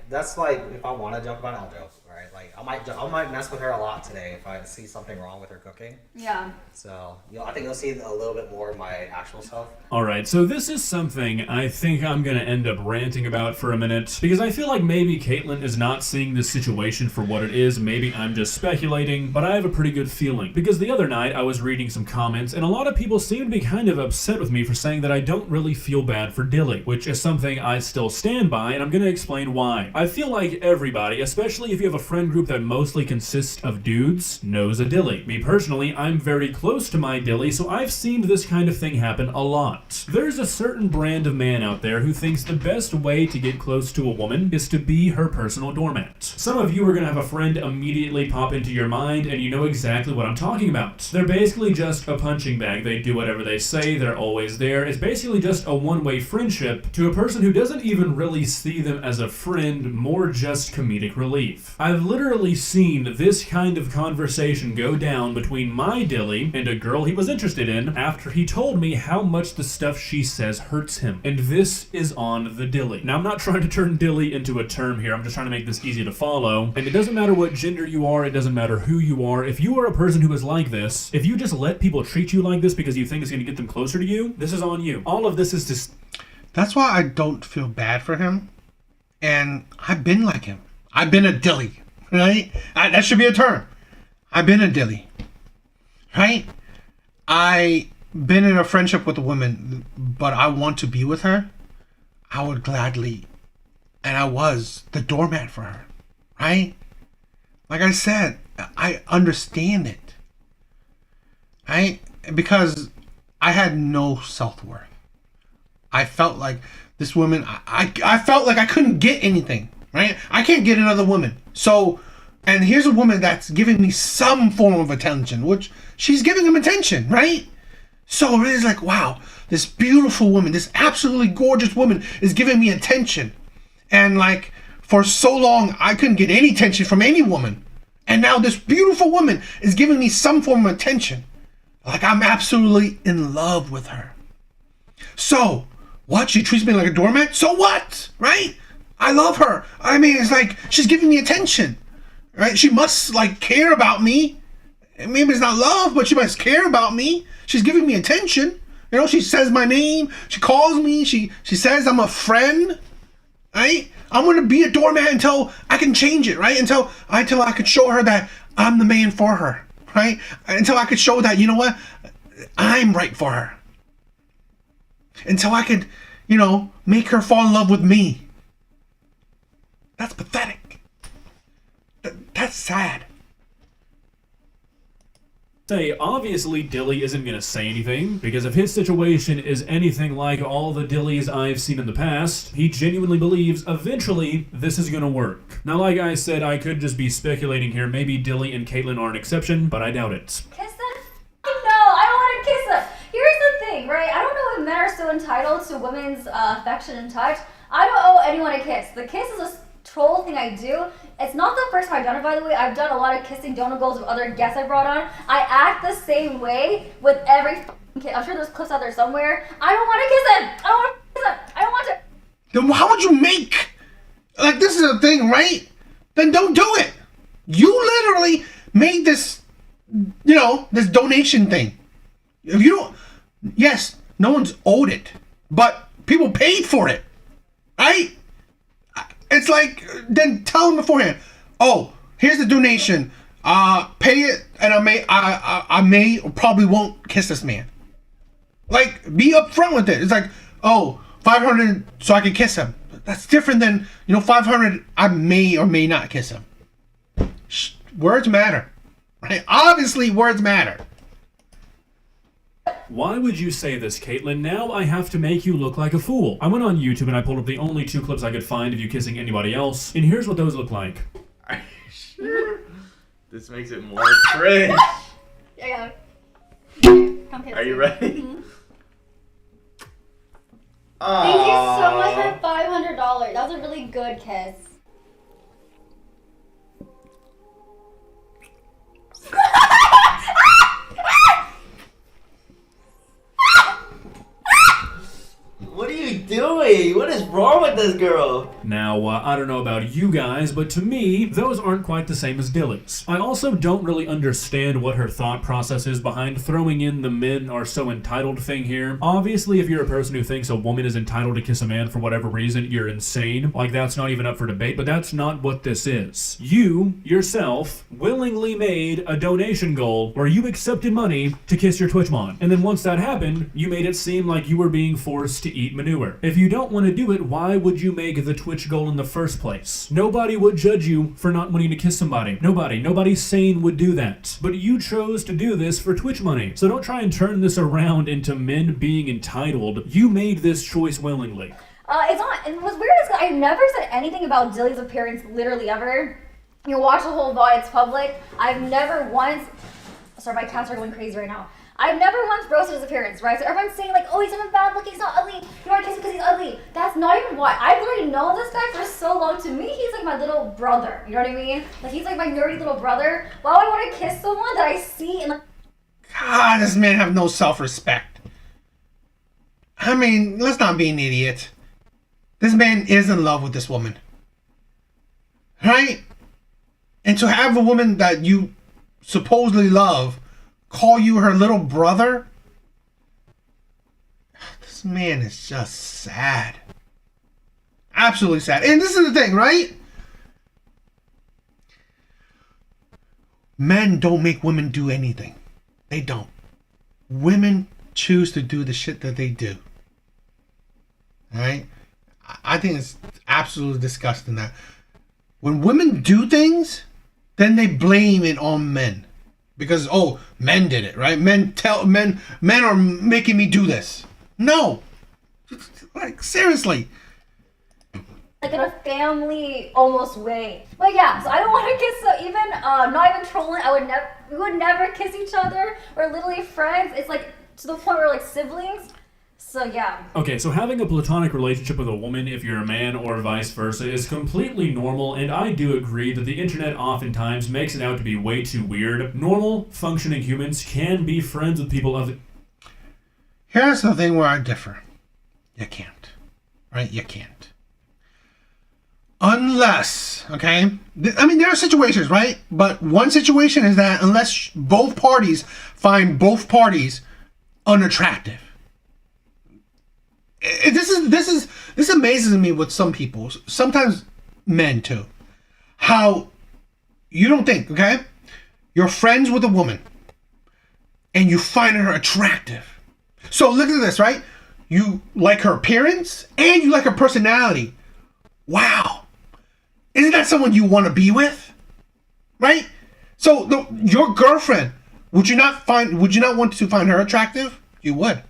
that's if I want to joke about it, I'll joke, right? I might mess with her a lot today if I see something wrong with her cooking. Yeah. So, I think you'll see a little bit more of my actual self. Alright, so this is something I think I'm gonna end up ranting about for a minute, because I feel like maybe Caitlyn is not seeing this situation for what it is, maybe I'm just speculating, but I have a pretty good feeling. Because the other night I was reading some comments, and a lot of people seem to be kind of upset with me for saying that I don't really feel bad for Dilly, which is something I still stand by, and I'm gonna explain why. I feel like everybody, especially if you have a friend group that mostly consists of dudes knows a dilly. Me personally, I'm very close to my dilly, so I've seen this kind of thing happen a lot. There's a certain brand of man out there who thinks the best way to get close to a woman is to be her personal doormat. Some of you are gonna have a friend immediately pop into your mind, and you know exactly what I'm talking about. They're basically just a punching bag. They do whatever they say, they're always there. It's basically just a one-way friendship to a person who doesn't even really see them as a friend, more just comedic relief. I've literally seen this kind of conversation go down between my dilly and a girl he was interested in after he told me how much the stuff she says hurts him. And this is on the dilly. Now, I'm not trying to turn dilly into a term here, I'm just trying to make this easy to follow. And it doesn't matter what gender you are, it doesn't matter who you are. If you are a person who is like this, if you just let people treat you like this because you think it's going to get them closer to you, this is on you. All of this is just... That's why I don't feel bad for him. And I've been like him. I've been a dilly, right? That should be a term. I've been a dilly, right? I been in a friendship with a woman, but I want to be with her. I would gladly, and I was the doormat for her, right? Like I said, I understand it, right? Because I had no self-worth. I felt like this woman, I felt like I couldn't get anything, right? I can't get another woman. So, and here's a woman that's giving me some form of attention, which she's giving him attention, right? So it is like, wow, this beautiful woman, this absolutely gorgeous woman is giving me attention. And like, for so long, I couldn't get any attention from any woman. And now this beautiful woman is giving me some form of attention. Like, I'm absolutely in love with her. So, what? She treats me like a doormat? So what? Right? I love her. I mean, it's like, she's giving me attention. Right? She must, like, care about me. Maybe it's not love, but she must care about me. She's giving me attention. You know, she says my name. She calls me. She says I'm a friend. Right? I'm going to be a doormat until I can change it, right? Until I could show her that I'm the man for her, right? Until I could show that, you know what? I'm right for her. Until I could, you know, make her fall in love with me. That's pathetic. That's sad. Say, obviously Dilly isn't going to say anything, because if his situation is anything like all the Dillies I've seen in the past, he genuinely believes eventually this is going to work. Now, like I said, I could just be speculating here. Maybe Dilly and Caitlyn are an exception, but I doubt it. Kiss them? No, I don't want to kiss them. Here's the thing, right? I don't know if men are so entitled to women's affection and touch. I don't owe anyone a kiss. The kiss is a troll thing I do. It's not the first time I've done it, by the way. I've done a lot of kissing donut goals with other guests I brought on. I act the same way with every kid. I'm sure there's clips out there somewhere. I don't want to kiss them. I don't want to kiss them. I don't want to. Then how would you make, like, this is a thing, right? Then don't do it. You literally made this, you know, this donation thing. If you don't, yes, no one's owed it, but people paid for it, right? It's like, then tell them beforehand. Oh, here's the donation. Pay it, and I may or probably won't kiss this man. Like, be upfront with it. It's like, oh, $500 so I can kiss him. That's different than, you know, $500 I may or may not kiss him. Words matter, right? Obviously, words matter. Why would you say this, Caitlyn? Now I have to make you look like a fool. I went on YouTube and I pulled up the only 2 clips I could find of you kissing anybody else, and here's what those look like. Are you sure? This makes it more cringe. Yeah. Come kiss Are you me. ready? Mm-hmm. Thank you so much for $500. That was a really good kiss. What are you doing? What is wrong with this girl? Now, I don't know about you guys, but to me, those aren't quite the same as Dilly's. I also don't really understand what her thought process is behind throwing in the men are so entitled thing here. Obviously, if you're a person who thinks a woman is entitled to kiss a man for whatever reason, you're insane. Like, that's not even up for debate, but that's not what this is. You, yourself, willingly made a donation goal where you accepted money to kiss your Twitchmon. And then once that happened, you made it seem like you were being forced to eat manipulated. do her. If you don't want to do it, why would you make the Twitch goal in the first place? Nobody would judge you for not wanting to kiss somebody. Nobody sane would do that. But you chose to do this for Twitch money. So don't try and turn this around into men being entitled. You made this choice willingly. It's not, and what's weird is I never said anything about Dilly's appearance literally ever. You watch the whole VOD, it's public. I've never once, sorry, my cats are going crazy right now. I've never once roasted his appearance, right? So everyone's saying like, oh, he's not bad looking, he's not ugly. You want to kiss him because he's ugly. That's not even why. I've literally known this guy for so long. To me, he's like my little brother. You know what I mean? Like he's like my nerdy little brother. Why would I want to kiss someone that I see and like... God, this man have no self-respect. I mean, let's not be an idiot. This man is in love with this woman. Right? And to have a woman that you supposedly love call you her little brother? This man is just sad. Absolutely sad. And this is the thing, right? Men don't make women do anything. They don't. Women choose to do the shit that they do. Alright? I think it's absolutely disgusting that when women do things, then they blame it on men. Because, oh, men did it, right? Men are making me do this. No. Like, seriously. Like in a family almost way. But yeah, so I don't want to kiss, so even, not even trolling, we would never kiss each other. We're literally friends. It's like to the point where we're like siblings. So yeah. Okay, so having a platonic relationship with a woman, if you're a man or vice versa, is completely normal, and I do agree that the internet oftentimes makes it out to be way too weird. Normal, functioning humans can be friends with people of the... Here's the thing where I differ. You can't. Right? You can't. Unless, okay? I mean, there are situations, right? But one situation is that unless both parties find both parties unattractive. This amazes me with some people, sometimes men too, how you don't think, okay, you're friends with a woman and you find her attractive. So look at this, right? You like her appearance and you like her personality. Wow. Isn't that someone you want to be with? Right? So your girlfriend, would you not want to find her attractive? You would.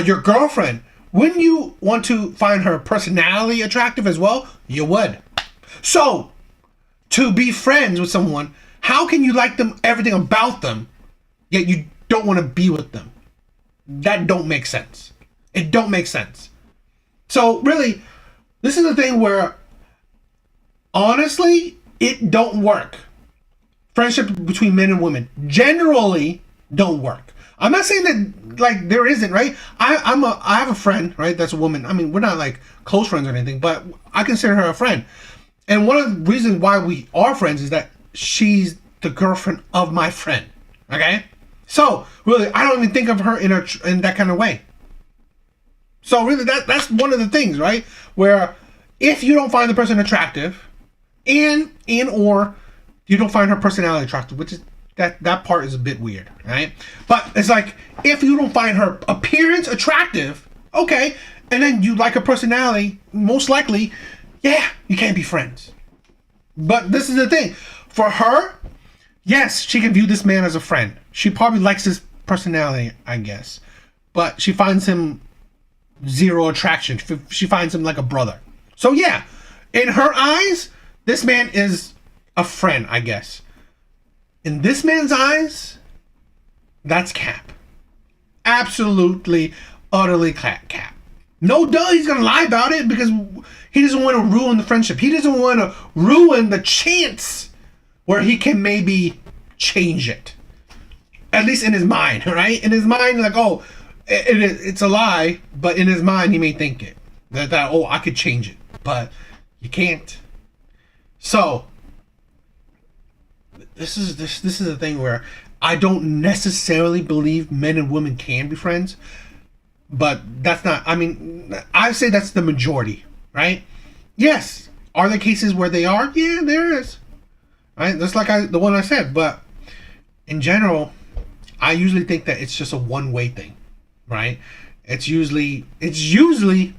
Your girlfriend, wouldn't you want to find her personality attractive as well? You would. So, to be friends with someone, how can you like them, everything about them, yet you don't want to be with them? That don't make sense. It don't make sense. So, really, this is the thing where, honestly, it don't work. Friendship between men and women generally don't work. I'm not saying that like there isn't, right? I have a friend, right? That's a woman. I mean, we're not like close friends or anything, but I consider her a friend. And one of the reasons why we are friends is that she's the girlfriend of my friend. Okay? So really, I don't even think of her in that kind of way. So really, that's one of the things, right? Where if you don't find the person attractive, or you don't find her personality attractive, which is that part is a bit weird, right? But it's like, if you don't find her appearance attractive, okay, and then you like her personality, most likely, yeah, you can't be friends. But this is the thing. For her, yes, she can view this man as a friend. She probably likes his personality, I guess. But she finds him zero attraction. She finds him like a brother. So yeah, in her eyes, this man is a friend, I guess. In this man's eyes, that's cap. Absolutely, utterly cap. No duh, he's gonna lie about it because he doesn't want to ruin the friendship. He doesn't want to ruin the chance where he can maybe change it. At least in his mind, right? In his mind, like, oh, it's a lie, but in his mind, he may think it. That oh, I could change it. But you can't. So, this is the thing where I don't necessarily believe men and women can be friends. But that's not, I mean, I say that's the majority, right? Yes. Are there cases where they are? Yeah, there is. Right? That's like the one I said. But in general, I usually think that it's just a one-way thing, right? It's usually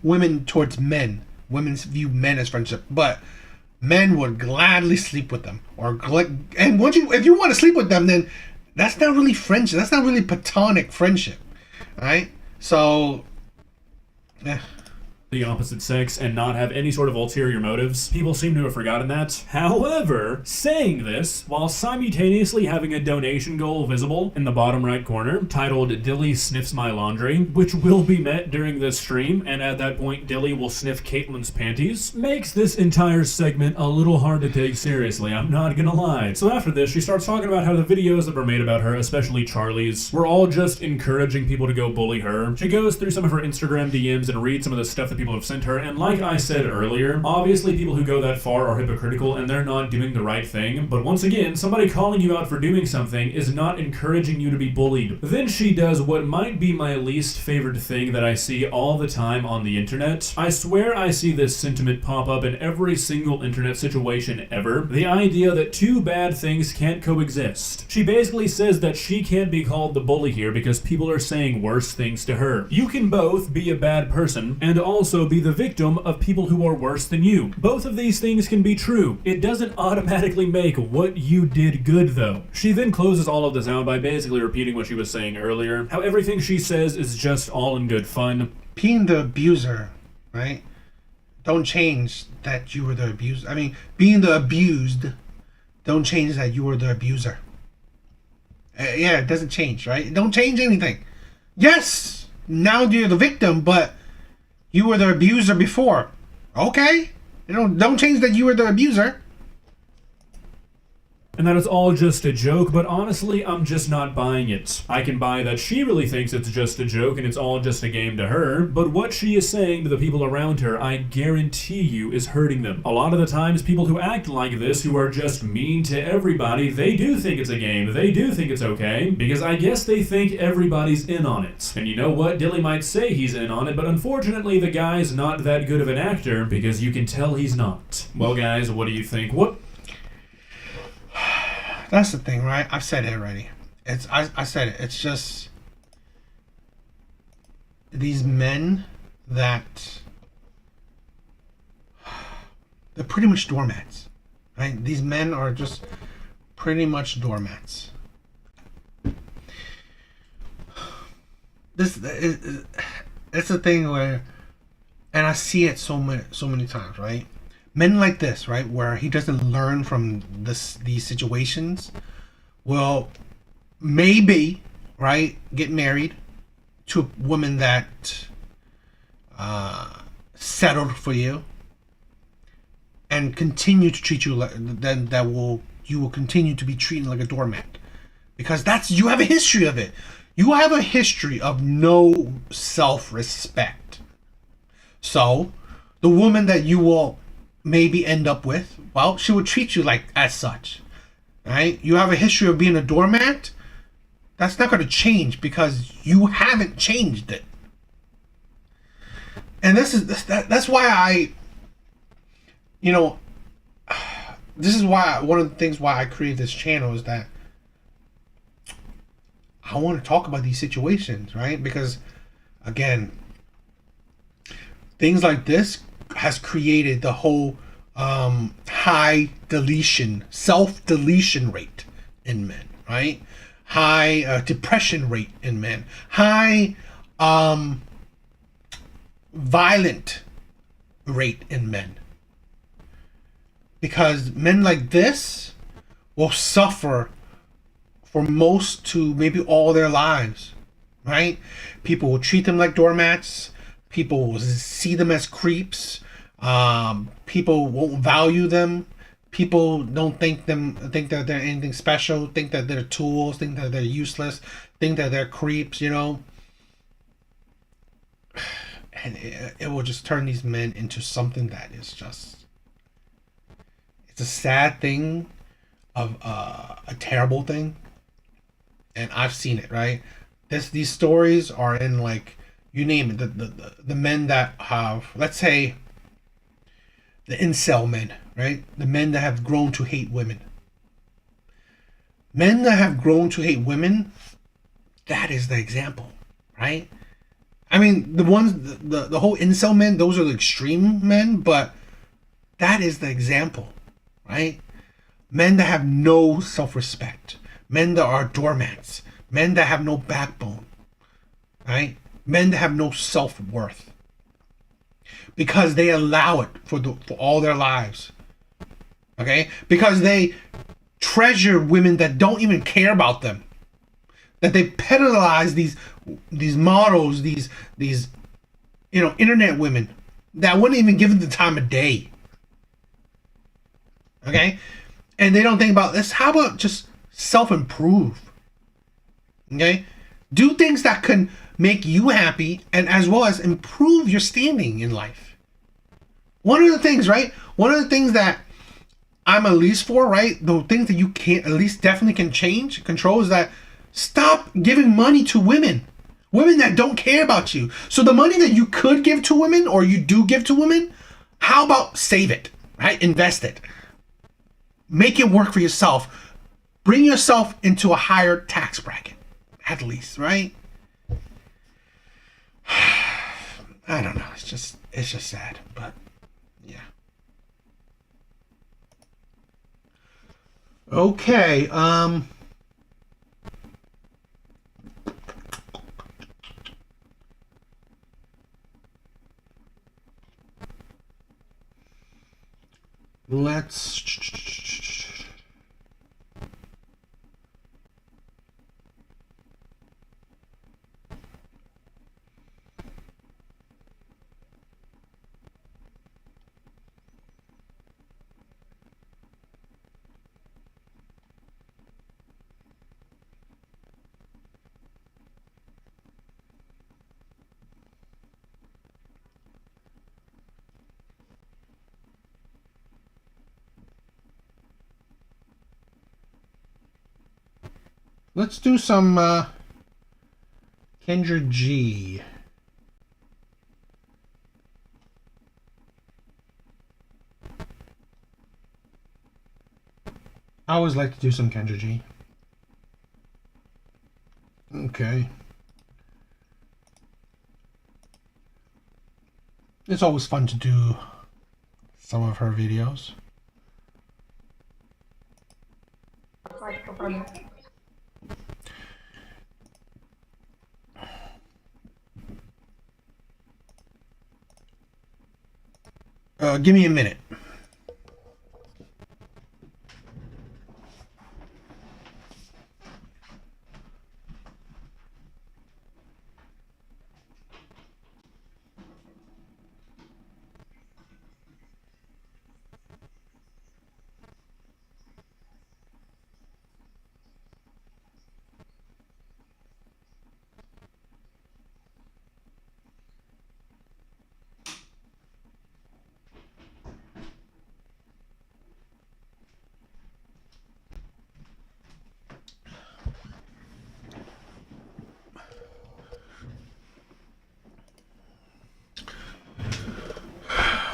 women towards men. Women view men as friendship, but men would gladly sleep with them. And if you want to sleep with them, then that's not really friendship. That's not really platonic friendship, right? So, yeah. The opposite sex and not have any sort of ulterior motives. People seem to have forgotten that. However, saying this while simultaneously having a donation goal visible in the bottom right corner titled Dilly Sniffs My Laundry, which will be met during this stream, and at that point Dilly will sniff Caitlin's panties, makes this entire segment a little hard to take seriously, I'm not gonna lie. So after this, she starts talking about how the videos that were made about her, especially Charlie's, were all just encouraging people to go bully her. She goes through some of her Instagram DMs and reads some of the stuff that people have sent her, and like I said earlier, obviously people who go that far are hypocritical and they're not doing the right thing, but once again, somebody calling you out for doing something is not encouraging you to be bullied. Then she does what might be my least favorite thing that I see all the time on the internet. I swear I see this sentiment pop up in every single internet situation ever. The idea that two bad things can't coexist. She basically says that she can't be called the bully here because people are saying worse things to her. You can both be a bad person and also be the victim of people who are worse than you. Both of these things can be true. It doesn't automatically make what you did good though. She then closes all of this out by basically repeating what she was saying earlier, how everything she says is just all in good fun. Being the abuser, right? Don't change that you were the abuser. I mean, being the abused, don't change that you were the abuser. Yeah, it doesn't change, right? Don't change anything. Yes, now you're the victim, but you were the abuser before. Okay. Don't change that you were the abuser. And that it's all just a joke, but honestly, I'm just not buying it. I can buy that she really thinks it's just a joke and it's all just a game to her, but what she is saying to the people around her, I guarantee you, is hurting them. A lot of the times, people who act like this, who are just mean to everybody, they do think it's a game, they do think it's okay, because I guess they think everybody's in on it. And you know what? Dilly might say he's in on it, but unfortunately, the guy's not that good of an actor, because you can tell he's not. Well, guys, what do you think? That's the thing, right? I've said it already. I said it. It's just these men that they're pretty much doormats, right? These men are just pretty much doormats. It's a thing where, and I see it so many times, right? Men like this, right, where he doesn't learn from these situations, will maybe, right, get married to a woman that settled for you, and continue to treat you like you will continue to be treated like a doormat, because you have a history of it. You have a history of no self-respect. So, the woman that you will maybe end up with, well, she would treat you like as such, right? You have a history of being a doormat. That's not going to change because you haven't changed it. And that's why this is why one of the things why I created this channel is that I want to talk about these situations, right? Because again, things like this has created the whole high self-deletion rate in men, right? High depression rate in men, high violent rate in men. Because men like this will suffer for most to maybe all their lives, right? People will treat them like doormats. People will see them as creeps. People won't value them. People don't think that they're anything special. Think that they're tools. Think that they're useless. Think that they're creeps. And it will just turn these men into something that is just. It's a sad thing, of a terrible thing, and I've seen it. Right, these stories are in like. You name it, the men that have, let's say, the incel men, right? The men that have grown to hate women. Men that have grown to hate women, that is the example, right? I mean, the whole incel men, those are the extreme men, but that is the example, right? Men that have no self-respect, men that are doormats, men that have no backbone, right? Men that have no self-worth because they allow it for all their lives, okay? Because they treasure women that don't even care about them, that they penalize these models, these internet women that wouldn't even give them the time of day, okay? And they don't think about this. How about just self-improve? Okay? Do things that can make you happy and as well as improve your standing in life. One of the things, right? One of the things that I'm at least for, right? The things that you can't, at least definitely can change, control, is that stop giving money to women. Women that don't care about you. So the money that you could give to women or you do give to women, how about save it, right? Invest it. Make it work for yourself. Bring yourself into a higher tax bracket, at least, right? I don't know. It's just sad, but yeah. Okay. Let's. Let's do some Kendra G. I always like to do some Kendra G. Okay. It's always fun to do some of her videos. Give me a minute.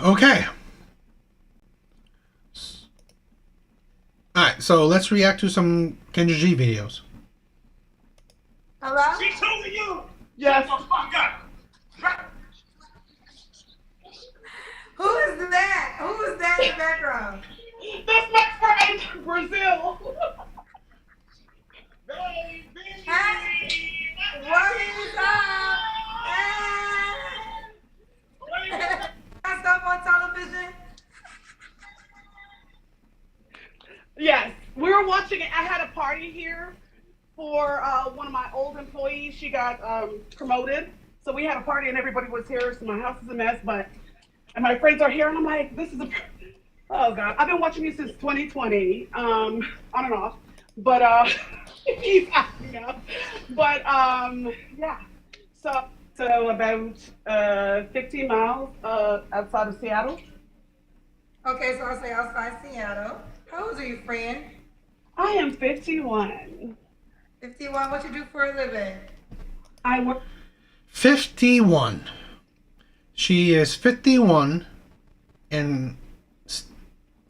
Okay. Alright, so let's react to some Kendra G videos. Hello? She's over you! Yes. Shut the fuck up! Who is that? Who is that in the background? That's my friend, Brazil! Baby! Hey! What is up? Hey! Stuff on television? Yes, we were watching it. I had a party here for one of my old employees. She got promoted. So we had a party and everybody was here. So my house is a mess, and my friends are here. And I'm like, oh God. I've been watching you since 2020, on and off. But, yeah. Yeah. So about 15 miles outside of Seattle. Okay, so I'll say outside Seattle. How old are you, friend? I am 51. 51. What you do for a living? I work 51. She is 51 and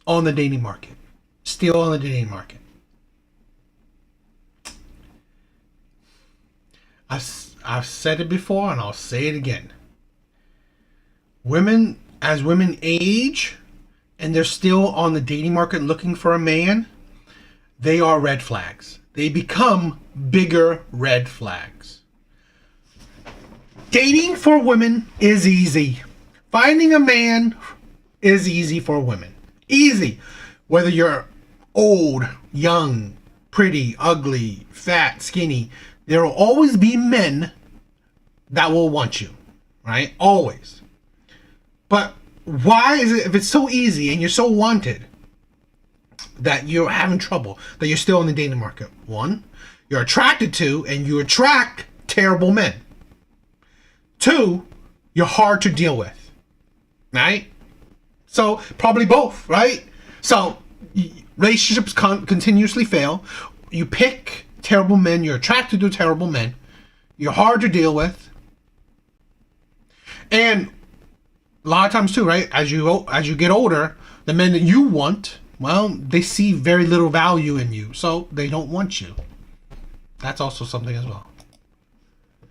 on the dating market. Still on the dating market. I've said it before and I'll say it again. As women age and they're still on the dating market looking for a man, they are red flags. They become bigger red flags. Dating for women is easy. Finding a man is easy for women. Easy. Whether you're old, young, pretty, ugly, fat, skinny, there will always be men that will want you, right? Always. But why is it, if it's so easy and you're so wanted, that you're having trouble, that you're still in the dating market? One, you're attracted to and you attract terrible men. Two, you're hard to deal with, right? So probably both, right? So relationships continuously fail. You pick terrible men. You're attracted to terrible men. You're hard to deal with. And a lot of times too, right? As you get older, the men that you want, well, they see very little value in you, so they don't want you. That's also something as well.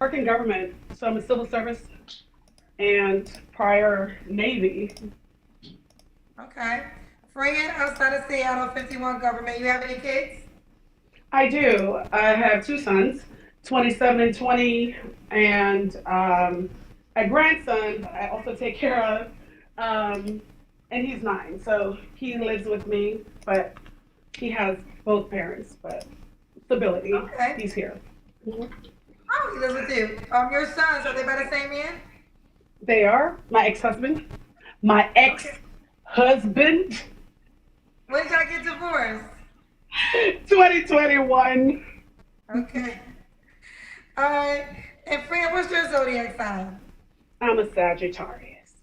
Work in government, so I'm a civil service and prior Navy. Okay. Friend, outside of Seattle, 51 government. You have any kids? I do. I have two sons, 27 and 20, and a grandson I also take care of, and he's 9. So he lives with me, but he has both parents, but stability. Okay. He's here. Oh, he lives with you. Your sons, are they by the same man? They are my ex-husband. My ex-husband. When did y'all get divorced? 2021. Okay. All right. And friend, what's your zodiac sign? I'm a Sagittarius.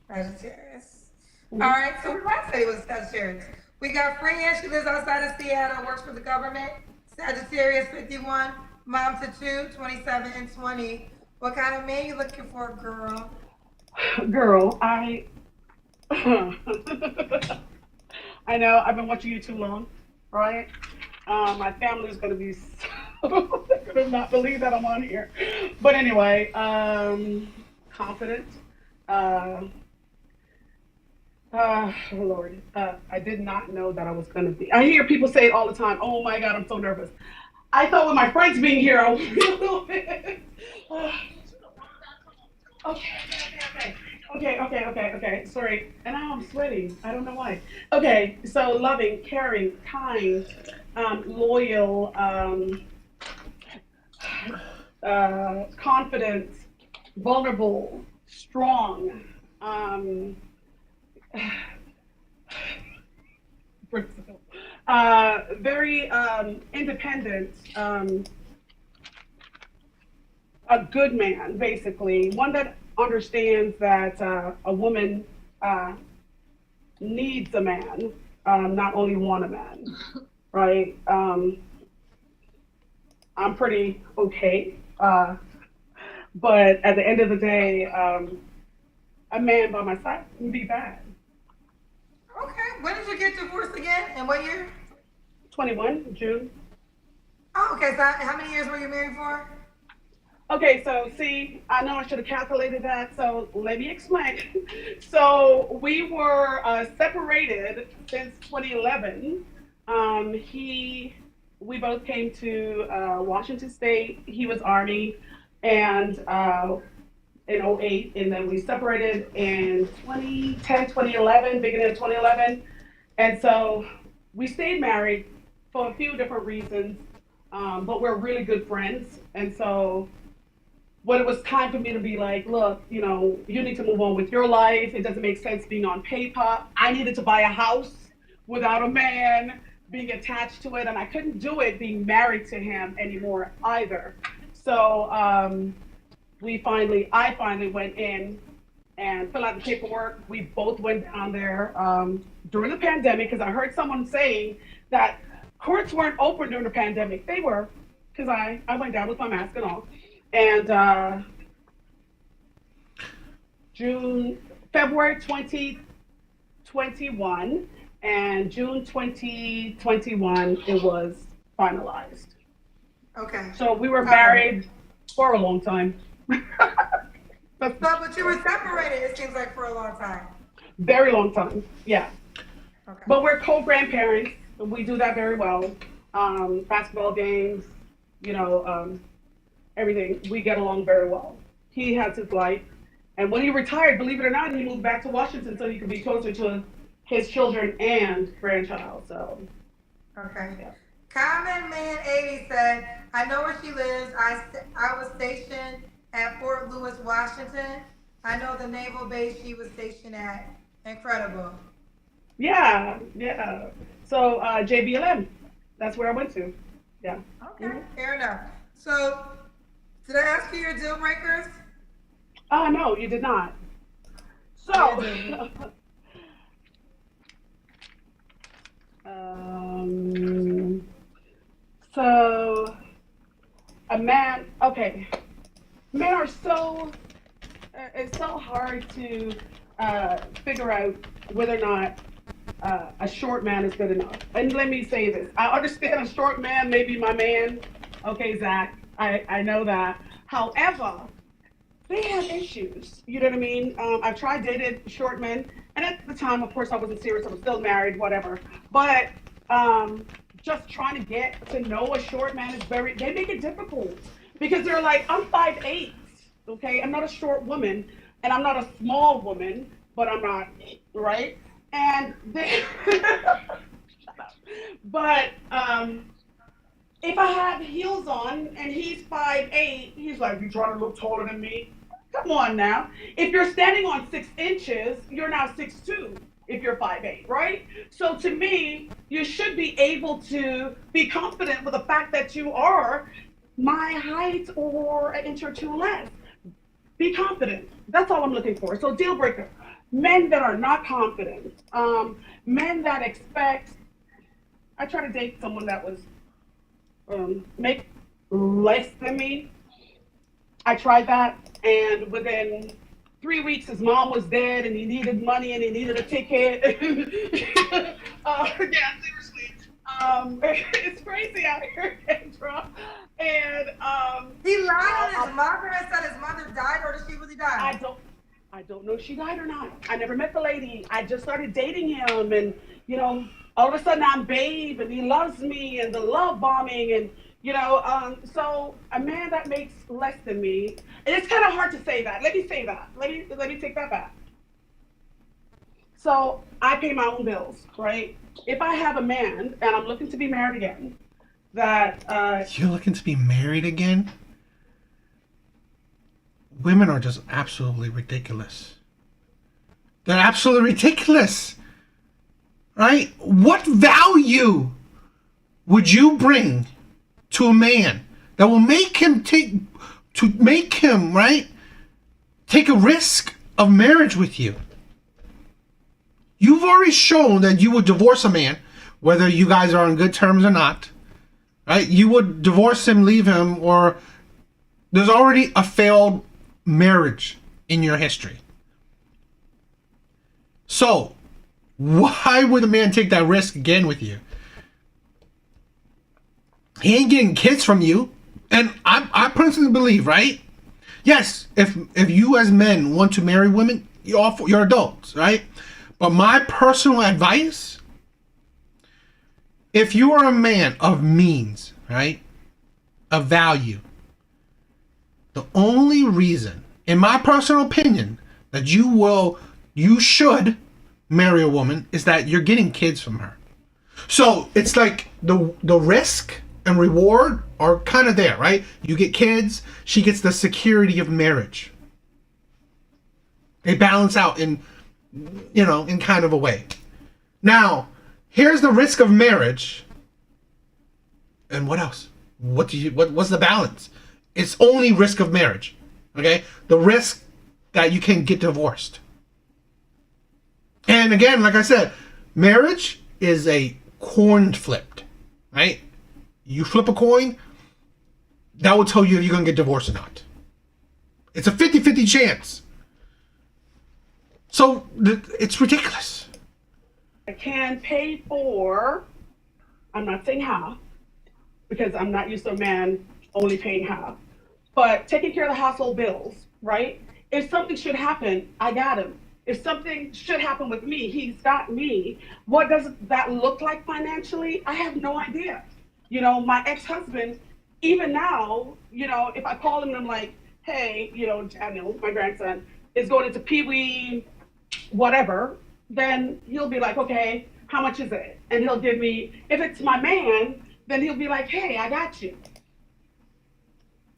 Sagittarius. All right. So we might say it was Sagittarius. We got friend. She lives outside of Seattle, works for the government. Sagittarius, 51. Mom to 2, 27 and 20. What kind of man you looking for, girl? Girl, I know I've been watching you too long, right? My family is going to be they're going to not believe that I'm on here. But anyway, confident. Oh Lord, I did not know that I was going to be. I hear people say it all the time. Oh my God, I'm so nervous. I thought with my friends being here, I was a little bit. Okay. Sorry. And now I'm sweating. I don't know why. Okay, so loving, caring, kind, loyal, confident, vulnerable, strong, very independent, a good man, basically, one that understands that a woman needs a man, not only want a man, right? I'm pretty okay, but at the end of the day, a man by my side wouldn't be bad. Okay. When did you get divorced again? And what year? 21, June. Oh, okay. So how many years were you married for? Okay, so see, I know I should have calculated that, so let me explain. So we were separated since 2011. We both came to Washington State. He was Army, and in '08, and then we separated in 2010, 2011, beginning of 2011. And so we stayed married for a few different reasons, but we're really good friends. And so when it was time for me to be like, look, you know, you need to move on with your life. It doesn't make sense being on paper. I needed to buy a house without a man being attached to it, and I couldn't do it being married to him anymore either. So I finally went in and filled out the paperwork. We both went down there during the pandemic, because I heard someone saying that courts weren't open during the pandemic. They were, because I went down with my mask and all. And February 2021 and June 2021, it was finalized. Okay. So we were married for a long time. But you were separated, it seems like, for a long time. Very long time, yeah. Okay. But we're co-grandparents. And we do that very well. Basketball games, everything. We get along very well. He has his life. And when he retired, believe it or not, he moved back to Washington so he could be closer to his children and grandchild. So, Okay. yeah. Common Man 80 said, I know where she lives. I was stationed at Fort Lewis, Washington. I know the naval base she was stationed at. Incredible. Yeah. So JBLM, that's where I went to. Yeah. Okay, fair enough. So, did I ask you your deal breakers? No, you did not. So, so a man. Okay, men are so. It's so hard to figure out whether or not a short man is good enough. And let me say this: I understand a short man may be my man. Okay, Zach, I know that. However, they have issues. You know what I mean? I've tried dating short men, and at the time, of course, I wasn't serious. I was still married, whatever. But just trying to get to know a short man is they make it difficult because they're like, I'm 5'8", okay? I'm not a short woman, and I'm not a small woman, but I'm not, right? And they, but if I have heels on and he's 5'8", he's like, you trying to look taller than me? Come on now. If you're standing on 6 inches, you're now 6'2", if you're 5'8", right? So to me, you should be able to be confident with the fact that you are my height or an inch or two less. Be confident. That's all I'm looking for. So deal breaker. Men that are not confident. Men that expect. I tried to date someone that was make less than me. I tried that, and within 3 weeks, his mom was dead, and he needed money, and he needed a ticket. Yeah, seriously. It's crazy out here, Kendra. And He lied on his mother and said his mother died, or did she really die? I don't know if she died or not. I never met the lady. I just started dating him, and all of a sudden I'm babe, and he loves me, and the love bombing, and so a man that makes less than me, and it's kind of hard to say that. Let me say that. Let me take that back. So I pay my own bills, right? If I have a man and I'm looking to be married again, that You're looking to be married again? Women are just absolutely ridiculous. They're absolutely ridiculous. Right? What value would you bring to a man that will make him take a risk of marriage with you? You've already shown that you would divorce a man, whether you guys are on good terms or not. Right? You would divorce him, leave him, or there's already a failed marriage in your history. So, why would a man take that risk again with you? He ain't getting kids from you. And I personally believe, right? Yes, if you as men want to marry women, you're adults, right? But my personal advice, if you are a man of means, right, of value, the only reason, in my personal opinion, that you should marry a woman is that you're getting kids from her. So it's like the risk and reward are kind of there, right? You get kids, she gets the security of marriage. They balance out in kind of a way. Now, here's the risk of marriage. And what else? What's the balance? It's only risk of marriage. Okay? The risk that you can get divorced. And again, like I said, marriage is a coin flipped, right? You flip a coin, that will tell you if you're going to get divorced or not. It's a 50-50 chance. So, it's ridiculous. I can pay for, I'm not saying half, because I'm not used to a man only paying half. but taking care of the household bills, right? If something should happen, I got him. If something should happen with me, he's got me. What does that look like financially? I have no idea. My ex-husband, even now, if I call him and I'm like, hey, Daniel, my grandson, is going into Pee Wee, whatever, then he'll be like, okay, how much is it? And he'll give me, if it's my man, then he'll be like, hey, I got you.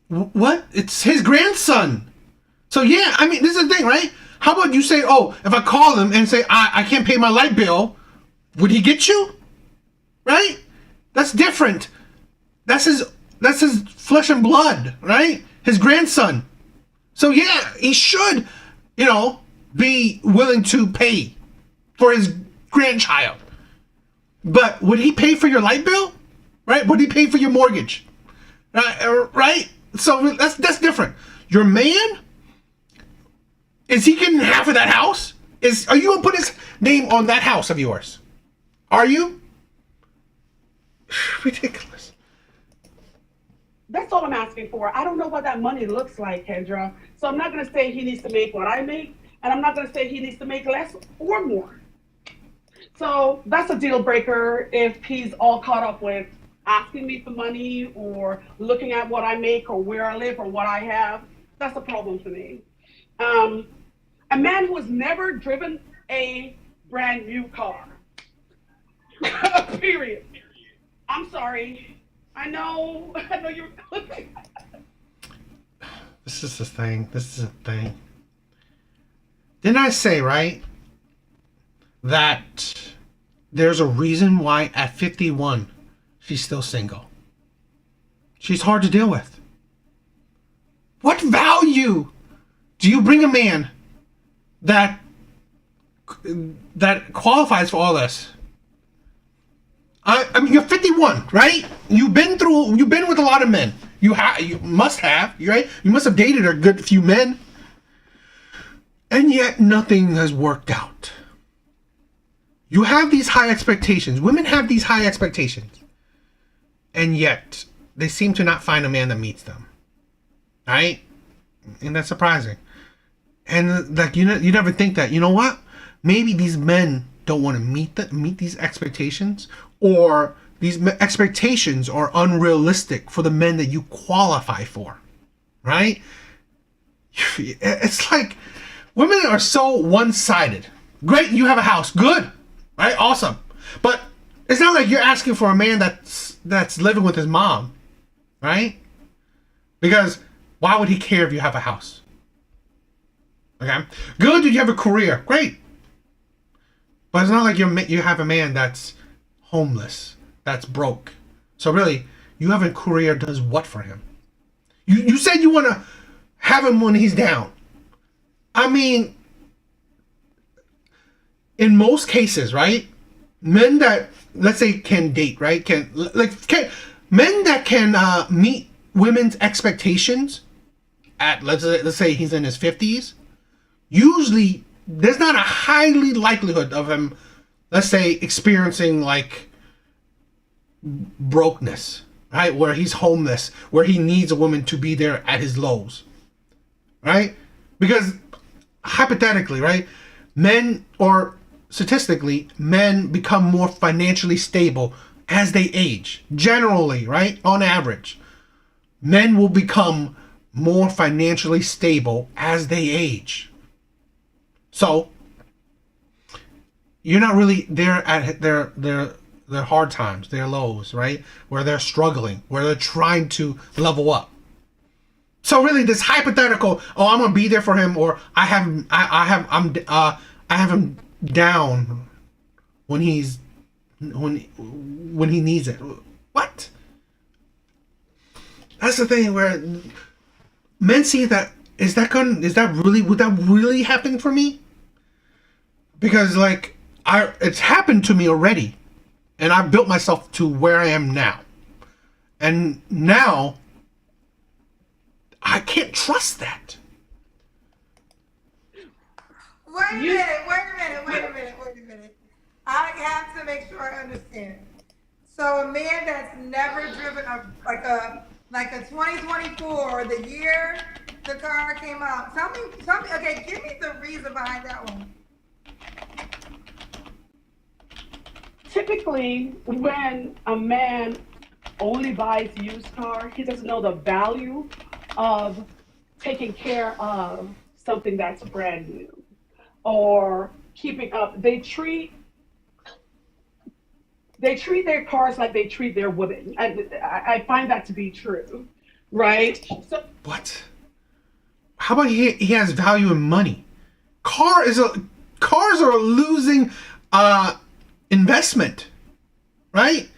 What? It's his grandson. So yeah, I mean, this is the thing, right? How about you say, oh, if I call him and say, I can't pay my light bill, would he get you? Right? That's different. That's his flesh and blood, right? His grandson. So yeah, he should, be willing to pay for his grandchild. But would he pay for your light bill? Right? Would he pay for your mortgage? Right? So that's different. Your man, is he getting half of that house? Are you gonna put his name on that house of yours? Are you? Ridiculous. That's all I'm asking for. I don't know what that money looks like, Kendra. So I'm not gonna say he needs to make what I make, and I'm not gonna say he needs to make less or more. So that's a deal breaker if he's all caught up with asking me for money or looking at what I make or where I live or what I have. That's a problem for me. A man who has never driven a brand new car. Period. I'm sorry. I know you're. This is the thing. Didn't I say, right, that there's a reason why at 51 she's still single? She's hard to deal with. What value do you bring a man that qualifies for all this? I mean, you're 51, right? You've been with a lot of men. You must have, right? You must have dated a good few men. And yet nothing has worked out. You have these high expectations. Women have these high expectations. And yet they seem to not find a man that meets them. Right? And that's surprising. And like you never think that, you know what? Maybe these men don't want to meet these expectations, or these expectations are unrealistic for the men that you qualify for. Right? It's like women are so one-sided. Great, you have a house. Good. Right? Awesome. But it's not like you're asking for a man that's living with his mom. Right? Because why would he care if you have a house? Okay? Good, you have a career. Great. But it's not like you have a man that's homeless, that's broke. So really, you have a career does what for him? You said you want to have him when he's down. I mean, in most cases, right? Men that, let's say, can date, right? Men that can meet women's expectations at, let's say he's in his 50s, usually there's not a highly likelihood of him, let's say, experiencing like brokenness, right? Where he's homeless, where he needs a woman to be there at his lows, right? Because hypothetically, right, men, or statistically, men become more financially stable as they age. Generally, right, on average, men will become more financially stable as they age. So you're not really there at their hard times, their lows, right? Where they're struggling, where they're trying to level up. So really, this hypothetical, oh, I'm gonna be there for him, or I have him down when he needs it. What? That's the thing where men see that. Would that really happen for me? Because like it's happened to me already, and I've built myself to where I am now, and now I can't trust that. Wait a minute. I have to make sure I understand. So a man that's never driven a Like a 2024, the year the car came out. Tell me, okay, give me the reason behind that one. Typically, when a man only buys used car, he doesn't know the value of taking care of something that's brand new or keeping up. They treat their cars like they treat their women. I find that to be true, right? So What? How about he has value in money? Cars are a losing investment, right?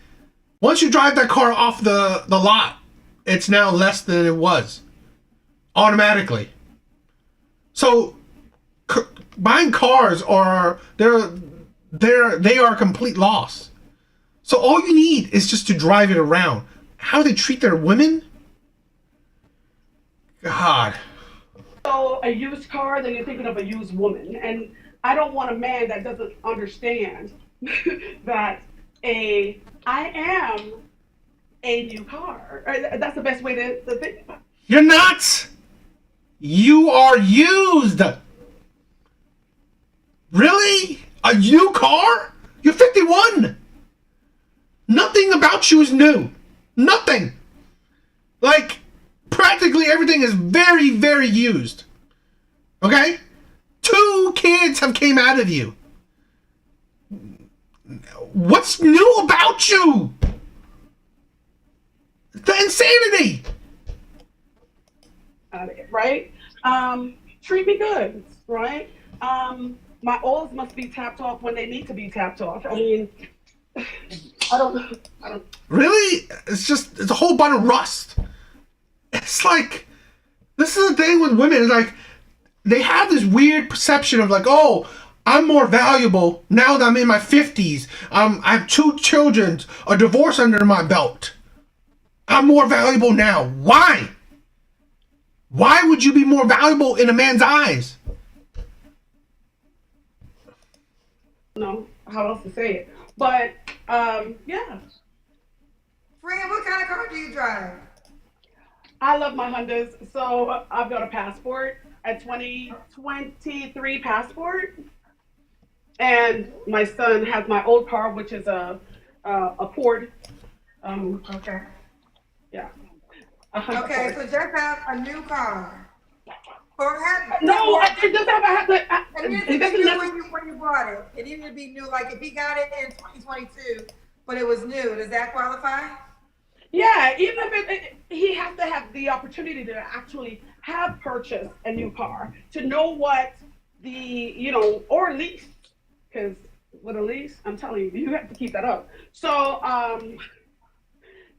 Once you drive that car off the lot, it's now less than it was automatically. So buying cars they are a complete loss. So all you need is just to drive it around. How they treat their women? God. So a used car, then you're thinking of a used woman. And I don't want a man that doesn't understand that I am a new car. That's the best way to think about it. You're not. You are used. Really? A new car? You're 51. Nothing about you is new. Nothing. Like, practically everything is very, very used. Okay? 2 kids have came out of you. What's new about you? The insanity. Right? Treat me good, right? My oils must be tapped off when they need to be tapped off. I mean, I don't. Really? It's a whole bunch of rust. It's like, this is the thing with women. It's like, they have this weird perception of like, oh, I'm more valuable now that I'm in my 50s. I have 2 children, a divorce under my belt. I'm more valuable now. Why? Why would you be more valuable in a man's eyes? Know how else to say it. But, yeah. Fran, what kind of car do you drive? I love my Hondas. So I've got a Passport, a 2023 Passport. And my son has my old car, which is a Ford. Okay. Yeah. Okay, so just have a new car. Or have No, it doesn't have to. it doesn't be new when you bought it. It needed to be new. Like if he got it in 2022, but it was new, does that qualify? Yeah, even if he has to have the opportunity to actually have purchased a new car to know what or lease, because with a lease, I'm telling you, you have to keep that up. So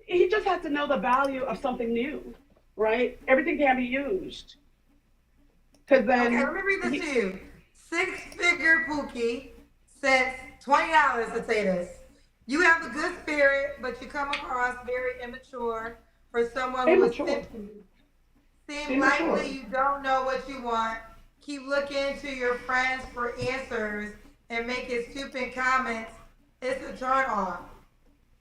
he just has to know the value of something new, right? Everything can be used. Because then, okay, let me read this to you. 6-figure Pookie says $20 to say this. You have a good spirit, but you come across very immature for someone who is 50. Seems likely you don't know what you want. Keep looking to your friends for answers and making stupid comments. It's a turn off.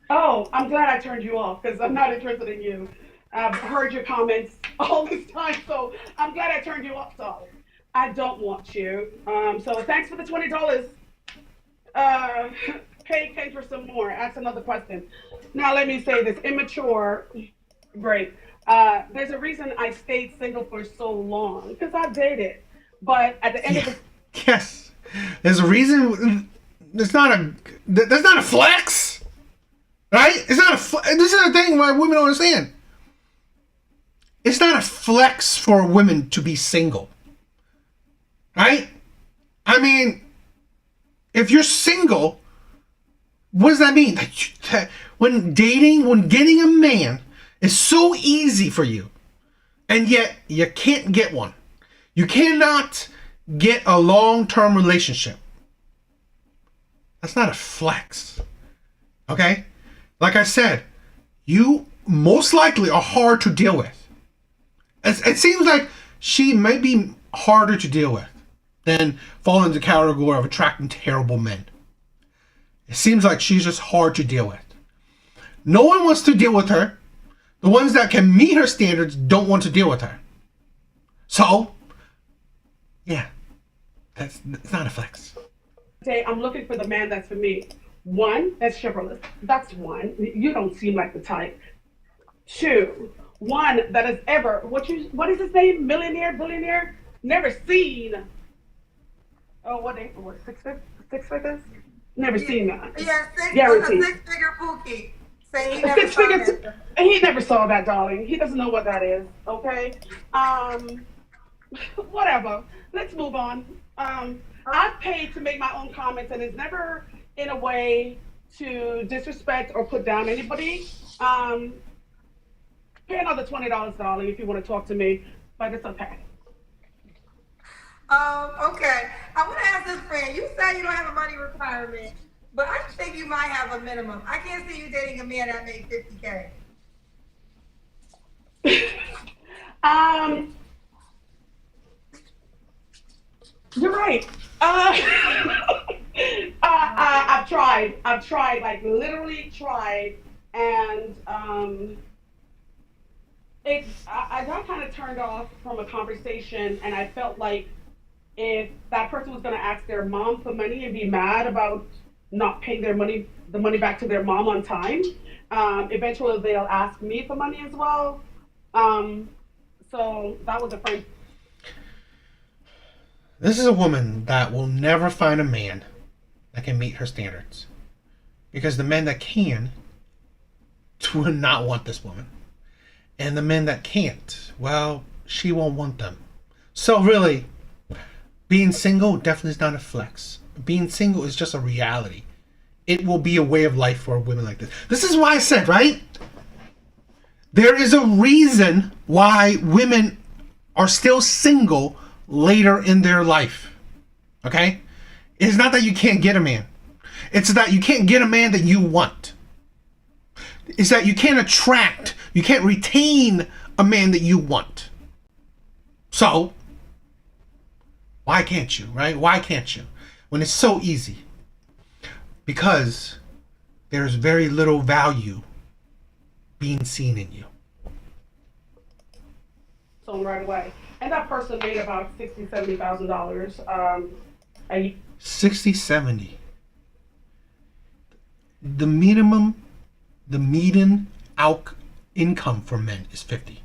Oh, I'm glad I turned you off because I'm not interested in you. I've heard your comments all this time, so I'm glad I turned you off. So I don't want you. So thanks for the $20. Pay for some more. Ask another question. Now let me say this: immature. Great. There's a reason I stayed single for so long because I dated. But at the end of the yes, there's a reason. That's not a flex, right? It's not a. This is the thing why women don't understand. It's not a flex for women to be single, right? I mean, if you're single, what does that mean? That when getting a man is so easy for you, and yet you can't get one. You cannot get a long-term relationship. That's not a flex. Okay? Like I said, you most likely are hard to deal with. It seems like she may be harder to deal with than fall into the category of attracting terrible men. It seems like she's just hard to deal with. No one wants to deal with her The ones that can meet her standards don't want to deal with her. So, yeah, it's not a flex. Say, I'm looking for the man that's for me. One, that's chivalrous. That's one. You don't seem like the type. Two, one that has ever, what is his name? Millionaire, billionaire? Never seen. Oh, what six figures? Never seen that. Yeah, Guaranteed. a six-figure Pookie. Say he never Six saw figures. that. He never saw that, darling. He doesn't know what that is. Okay. Whatever. Let's move on. I've paid to make my own comments, and it's never in a way to disrespect or put down anybody. Pay another $20, darling, if you want to talk to me, but it's okay. Okay. I want to ask this friend. You say you don't have a money requirement, but I think you might have a minimum. I can't see you dating a man that made $50K. You're right. I've tried, like literally tried, and I got kind of turned off from a conversation, and I felt like if that person was going to ask their mom for money and be mad about not paying the money back to their mom on time, eventually they'll ask me for money as well. So that was a friend. This is a woman that will never find a man that can meet her standards. Because the men that can do not want this woman. And the men that can't, well, she won't want them. So really, being single definitely is not a flex. Being single is just a reality. It will be a way of life for women like this. This is why I said, right? There is a reason why women are still single later in their life. Okay? It's not that you can't get a man. It's that you can't get a man that you want. It's that you can't attract, you can't retain a man that you want. So, why can't you, right? Why can't you? When it's so easy. Because there's very little value being seen in you. So right away. And that person made about $60,000-$70,000 a year. 60, 70. The median income for men is 50.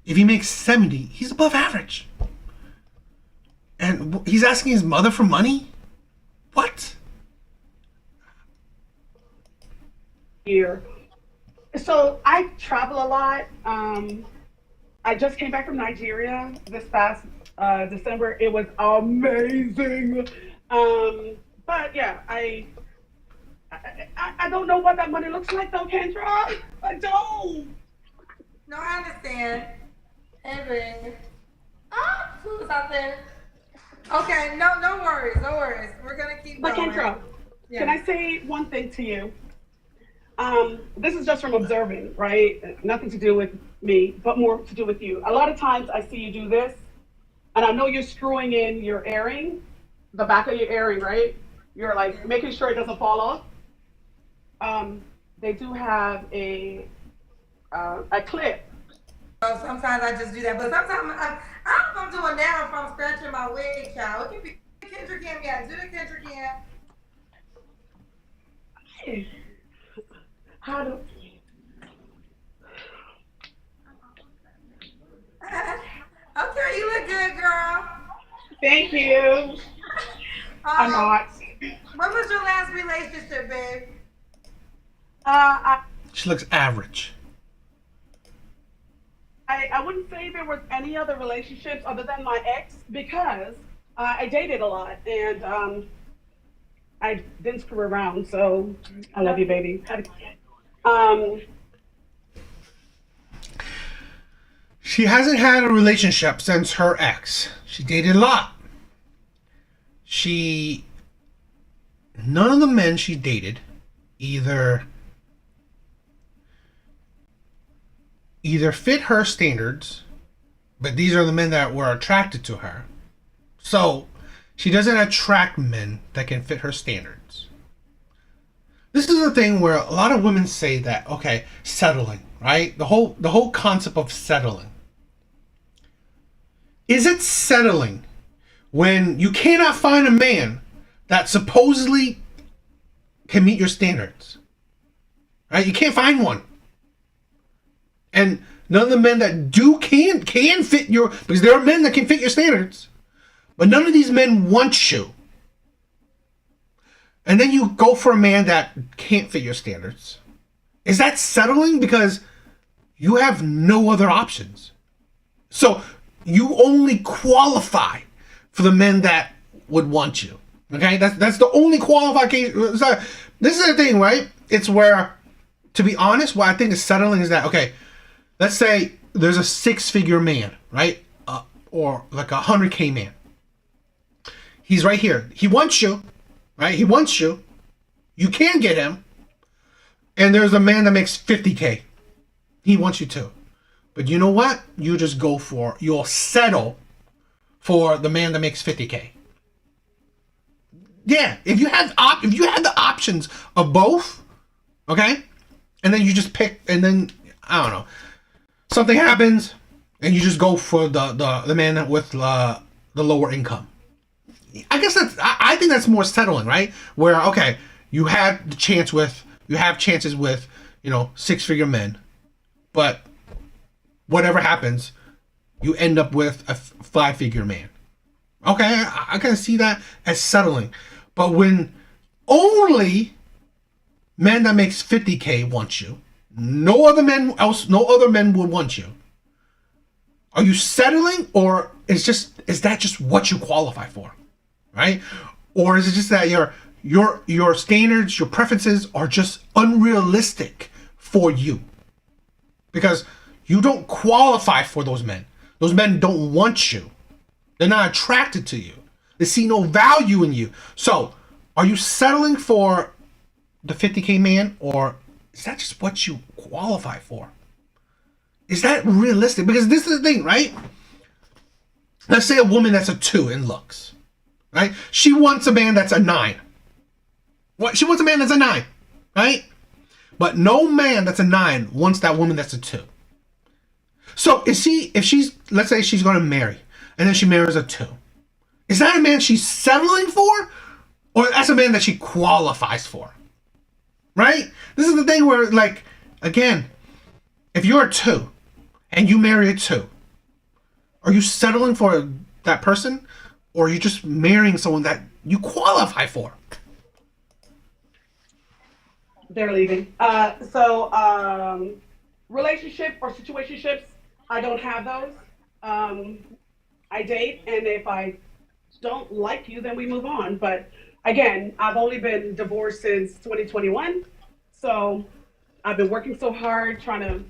If he makes 70, he's above average. And he's asking his mother for money? What? Year. So I travel a lot. I just came back from Nigeria this past December. It was amazing. But yeah, I don't know what that money looks like though, Kendra. I don't. No, I understand. Hey, babe. Who's out there? Okay, no worries, no worries. We're gonna keep But going. Kendra, Yeah. can I say one thing to you? This is just from observing, right? Nothing to do with me, but more to do with you. A lot of times I see you do this, and I know you're screwing in your earring, the back of your earring, right? You're like making sure it doesn't fall off. They do have a clip. So sometimes I just do that, but sometimes I don't know if I'm doing that or if I'm scratching my wig, child. It can be Kendra Cam, yeah, do the Kendra Cam. How do? Okay, you look good, girl. Thank you. I'm not. When was your last relationship, babe? She looks average. I wouldn't say there was any other relationships other than my ex because I dated a lot and I didn't screw around. So I love you, baby. She hasn't had a relationship since her ex. She dated a lot. None of the men she dated either fit her standards, but these are the men that were attracted to her. So she doesn't attract men that can fit her standards. this is the thing where a lot of women say that, okay, settling, right? The whole concept of settling. Is it settling when you cannot find a man that supposedly can meet your standards? Right? You can't find one. And none of the men that do can fit your, because there are men that can fit your standards, but none of these men want you. And then you go for a man that can't fit your standards. Is that settling? Because you have no other options. So you only qualify for the men that would want you. Okay? That's the only qualification. So this is the thing, right? It's where, to be honest, what I think is settling is that, okay, let's say there's a 6-figure man, right? Or like a 100K man. He's right here. He wants you. Right? He wants you. You can get him. And there's a man that makes 50K. He wants you too. But you know what? You'll settle for the man that makes 50K. Yeah, if you have the options of both, okay? And then you just pick, and then I don't know, something happens and you just go for the man with the lower income. I guess I think that's more settling, right? Where, okay, you have chances with, 6-figure men, but whatever happens, you end up with a 5-figure man. Okay, I can see that as settling. But when only men that makes 50K want you, no other men would want you. Are you settling, or is that just what you qualify for? Right? Or is it just that your standards, your preferences are just unrealistic for you? Because you don't qualify for those men. Those men don't want you. They're not attracted to you. They see no value in you. So, are you settling for the 50K man, or is that just what you qualify for? Is that realistic? Because this is the thing, right? Let's say a woman that's a 2 in looks. Right? She wants a man that's a 9. She wants a man that's a 9. Right? But no man that's a 9 wants that woman that's a 2. So let's say she's going to marry, and then she marries a 2. Is that a man she's settling for? Or that's a man that she qualifies for? Right? This is the thing where, like, again, if you're a 2 and you marry a 2, are you settling for that person? Or are you just marrying someone that you qualify for? They're leaving. Relationship or situationships, I don't have those. I date, and if I don't like you, then we move on. But again, I've only been divorced since 2021. So I've been working so hard trying to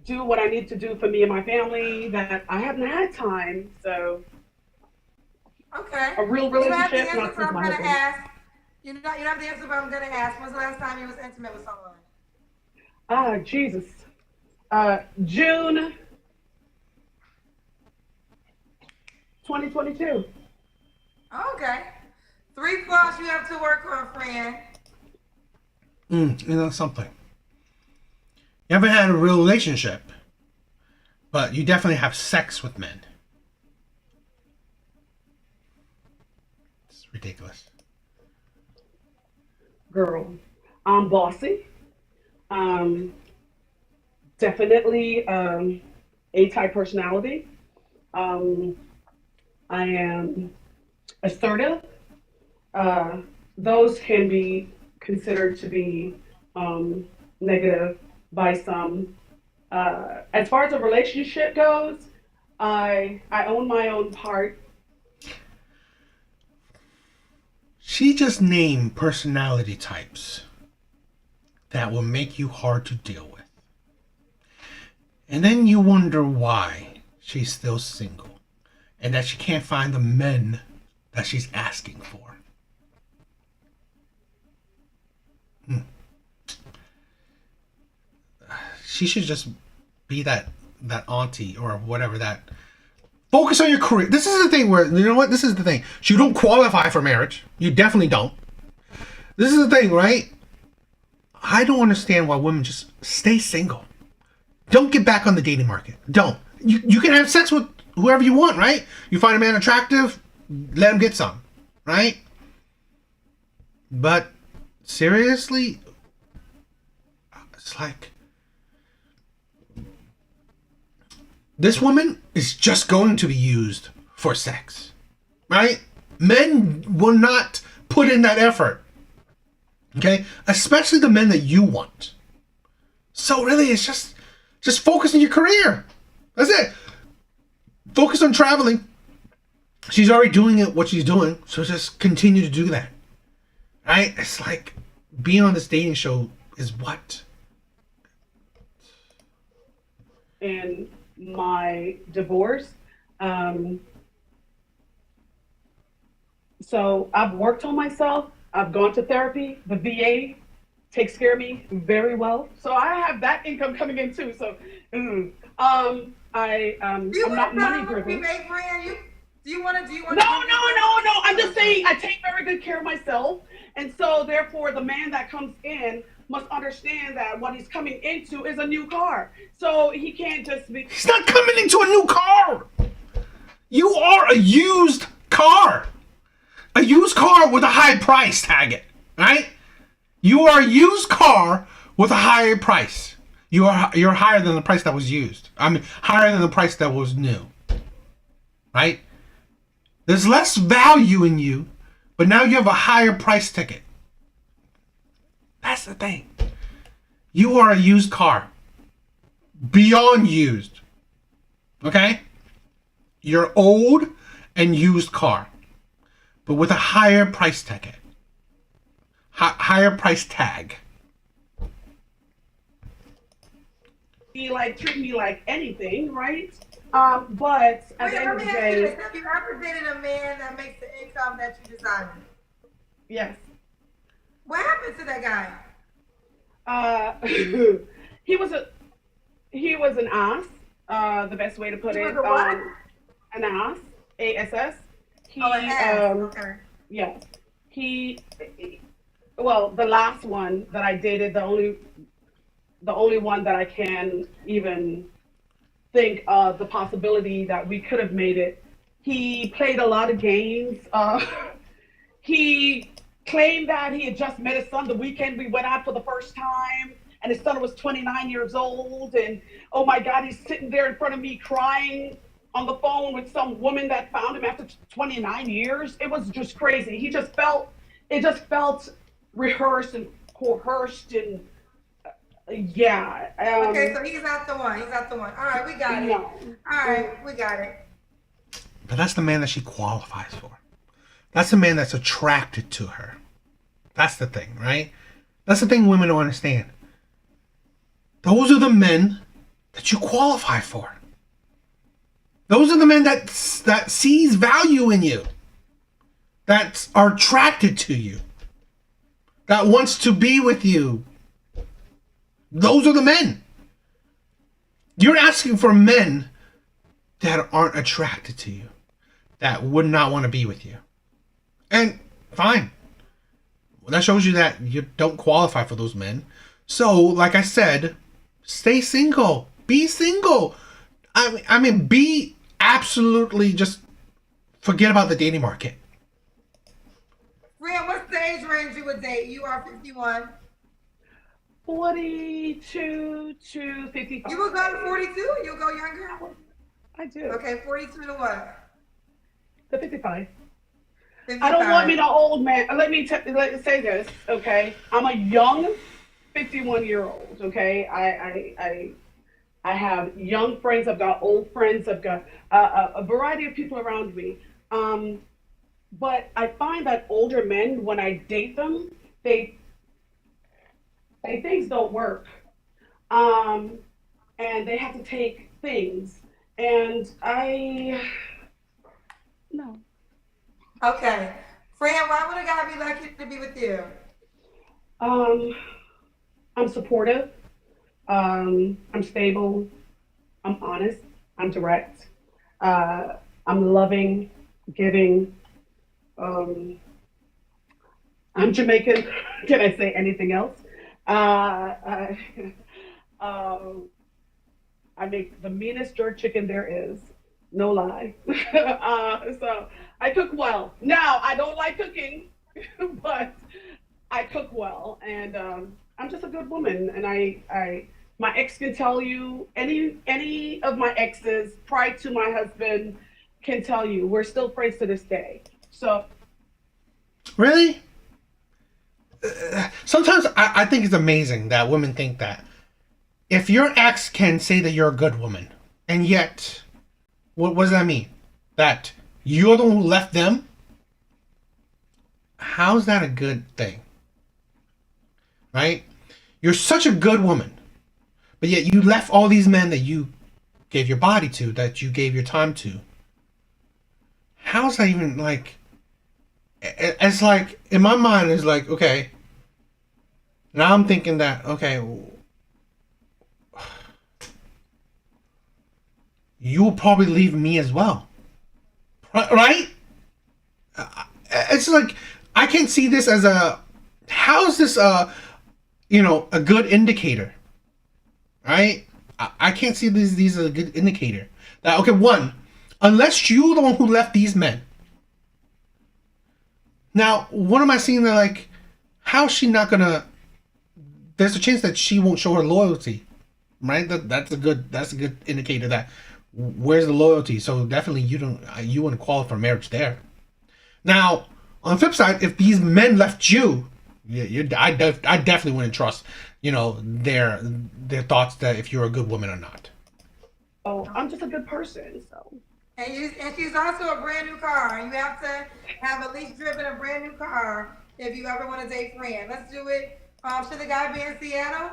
do what I need to do for me and my family that I haven't had time. So Okay. a real You have the relationship, answer not for since I'm my gonna husband. ask. You don't have the answer for I'm gonna ask. When's the last time you was intimate with someone? Jesus. June 2022. Okay. 3 flaws you have to work on, friend. Something. You haven't had a real relationship, but you definitely have sex with men. It's ridiculous. Girl, I'm bossy. Definitely A-type personality. I am assertive. Those can be considered to be negative by some. As far as a relationship goes, I own my own part. She just named personality types that will make you hard to deal with. And then you wonder why she's still single and that she can't find the men that she's asking for. She should just be that auntie or whatever that. Focus on your career. This is the thing where, you know what? This is the thing. You don't qualify for marriage. You definitely don't. This is the thing, right? I don't understand why women just stay single. Don't get back on the dating market. Don't. You can have sex with whoever you want, right? You find a man attractive, let him get some, right? But seriously, it's like this woman is just going to be used for sex, right? Men will not put in that effort, okay? Especially the men that you want. So really, it's just focus on your career. That's it. Focus on traveling. She's already doing it, what she's doing, so just continue to do that, right? It's like being on this dating show is what? In my divorce, so I've worked on myself. I've gone to therapy. The VA takes care of me very well, so I have that income coming in too. So, I'm not money driven. Do you want to? No. I'm just saying I take very good care of myself, and so therefore the man that comes in must understand that what he's coming into is a new car. So he can't just be. He's not coming into a new car. You are a used car. A used car with a high price tag it, right? You are a used car with a higher price. You're higher than the price that was used. I mean, higher than the price that was new, right? There's less value in you, but now you have a higher price ticket. That's the thing. You are a used car. Beyond used. Okay? You're old and used car. But with a higher price ticket. Higher price tag. He treat me like anything, right? But at the end of the day, have you ever dated a man that makes the income that you desire? yes. What happened to that guy? He was an ass. The best way to put He it. was a what? An ass. ASS. He, Oh, an ass. Okay. Yes. Well, the last one that I dated, the only one that I can even think of the possibility that we could have made it. He played a lot of games. He claimed that he had just met his son the weekend we went out for the first time, and his son was 29 years old, and oh my God, he's sitting there in front of me crying on the phone with some woman that found him after 29 years. It was just crazy. It just felt rehearsed and coerced and yeah. Okay, so he's not the one. All right, we got it. No. All right, we got it. But that's the man that she qualifies for. That's the man that's attracted to her. That's the thing, right? That's the thing women don't understand. Those are the men that you qualify for. Those are the men that sees value in you. That are attracted to you. That wants to be with you. Those are the men. You're asking for men that aren't attracted to you. That would not want to be with you. And fine. Well, that shows you that you don't qualify for those men. So, like I said, stay single. Be single. I mean, be absolutely just forget about the dating market. Rhea, what's the age range you would date? You are 51. 42 to 55. You would go to 42? You'll go younger? I do. Okay, 42 to what? To 55. 55. I don't want me to old man. Let me say this, okay? I'm a young 51-year-old, okay? I have young friends. I've got old friends. I've got a variety of people around me. But I find that older men, when I date them, things don't work. And they have to take things. And no. Okay. Fran, why would a guy be lucky to be with you? I'm supportive. I'm stable. I'm honest. I'm direct. I'm loving, giving. I'm Jamaican. Can I say anything else? I, I make the meanest jerk chicken there is. No lie. So I cook well. Now I don't like cooking, but I cook well, and I'm just a good woman. And my ex can tell you, any of my exes prior to my husband can tell you, we're still friends to this day. So Really? Sometimes I think it's amazing that women think that if your ex can say that you're a good woman, and yet, what does that mean? That you're the one who left them? How's that a good thing? Right? You're such a good woman, but yet you left all these men that you gave your body to, that you gave your time to. How's that even like? It's like, in my mind, it's like, okay, now I'm thinking that, okay, you will probably leave me as well. Right? It's like, I can't see this as how is this a good indicator? Right? I can't see these as a good indicator. That, okay, one, unless you're the one who left these men. Now, what am I seeing that, like, how is she not gonna, there's a chance that she won't show her loyalty, right? That's a good indicator that, where's the loyalty? So definitely you wouldn't qualify for marriage there. Now, on the flip side, if these men left you, I definitely wouldn't trust, their thoughts that if you're a good woman or not. oh, I'm just a good person. So And she's also a brand new car. You have to have at least driven a brand new car if you ever want to date Fran. Let's do it. Should the guy be in Seattle?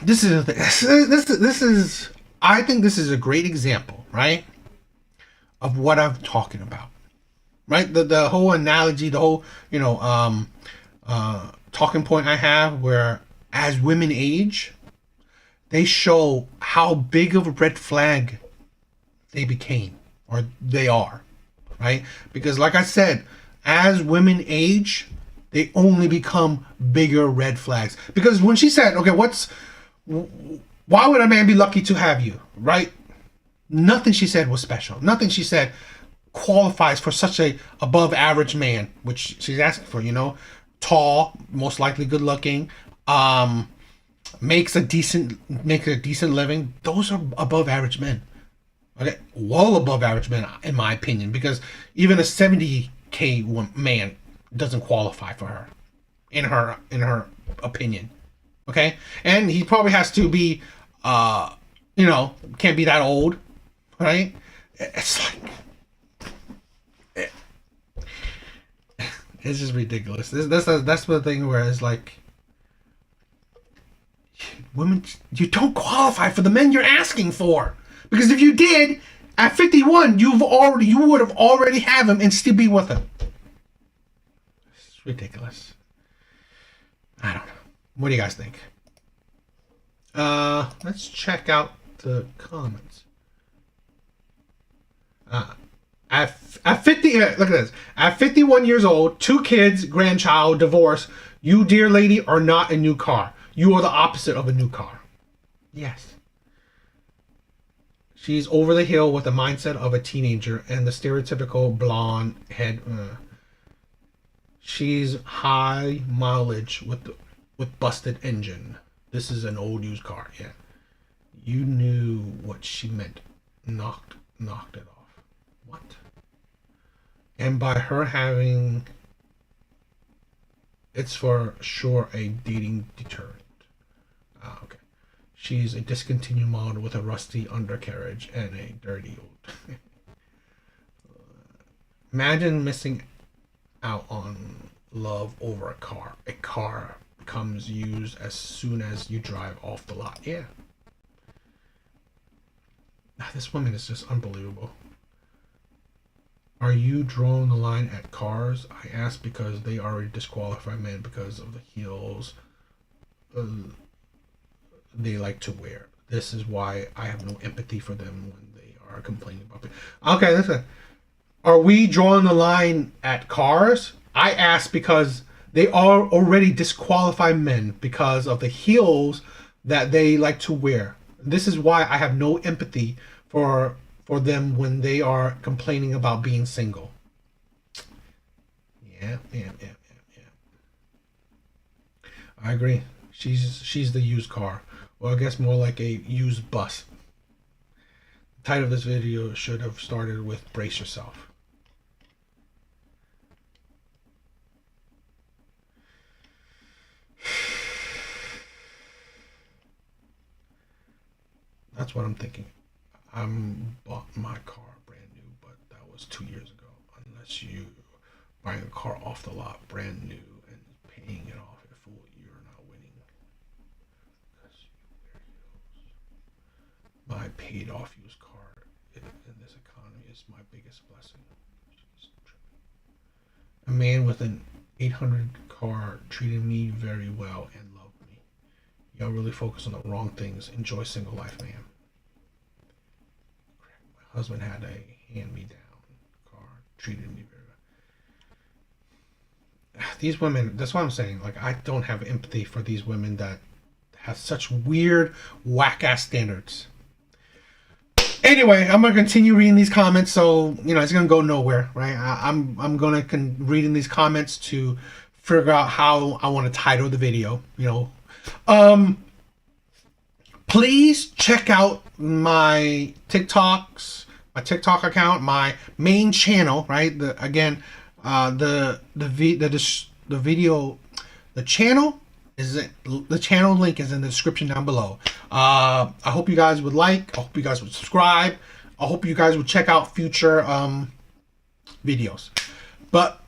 This is I think this is a great example, right, of what I'm talking about, right? The whole analogy, the whole talking point I have, where as women age, they show how big of a red flag they became, or they are, right? Because like I said, as women age, they only become bigger red flags. Because when she said, okay, why would a man be lucky to have you, right? Nothing she said was special. Nothing she said qualifies for such a above average man, which she's asking for, tall, most likely good looking, makes a decent living. Those are above average men. Okay, well above average men, in my opinion, because even a 70K man doesn't qualify for her, in her opinion. Okay, and he probably has to be, can't be that old, right? It's like, it's just ridiculous. That's the thing where it's like, women, you don't qualify for the men you're asking for, because if you did, at 51, you would have already have him and still be with him. It's ridiculous. I don't know. What do you guys think? Let's check out the comments. At 50, look at this. At 51 years old, 2 kids, grandchild, divorce, you, dear lady, are not a new car. You are the opposite of a new car. Yes. She's over the hill with the mindset of a teenager and the stereotypical blonde head. She's high mileage with busted engine. This is an old used car. Yeah. You knew what she meant. Knocked it off. What? And by her having, it's for sure a dating deterrent. Okay. She's a discontinued model with a rusty undercarriage and a dirty old. Imagine missing out on love over a car. A car becomes used as soon as you drive off the lot. Yeah. This woman is just unbelievable. Are you drawing the line at cars? I ask because they already disqualify men because of the heels they like to wear. This is why I have no empathy for them when they are complaining about it. Okay, listen. Are we drawing the line at cars? I ask because They are already disqualify men because of the heels that they like to wear. This is why I have no empathy for them when they are complaining about being single. Yeah. I agree. She's the used car. Well, I guess more like a used bus. The title of this video should have started with "Brace Yourself." That's what I'm thinking. I bought my car brand new, but that was 2 years ago. Unless you buying a car off the lot brand new and paying it off in full, you're not winning. Because you wear heels. My paid off used car in this economy is my biggest blessing. A man with an 800 car treated me very well and loved me. Y'all really focus on the wrong things. Enjoy single life, man. My husband had a hand-me-down car, treated me very well. These women, that's what I'm saying. Like, I don't have empathy for these women that have such weird, whack-ass standards. Anyway, I'm gonna continue reading these comments, so it's gonna go nowhere, right? I'm gonna reading these comments to figure out how I want to title the video. Please check out my TikTok account, my main channel, right? The channel link is in the description down below. I hope you guys would like. I hope you guys would subscribe. I hope you guys would check out future videos. But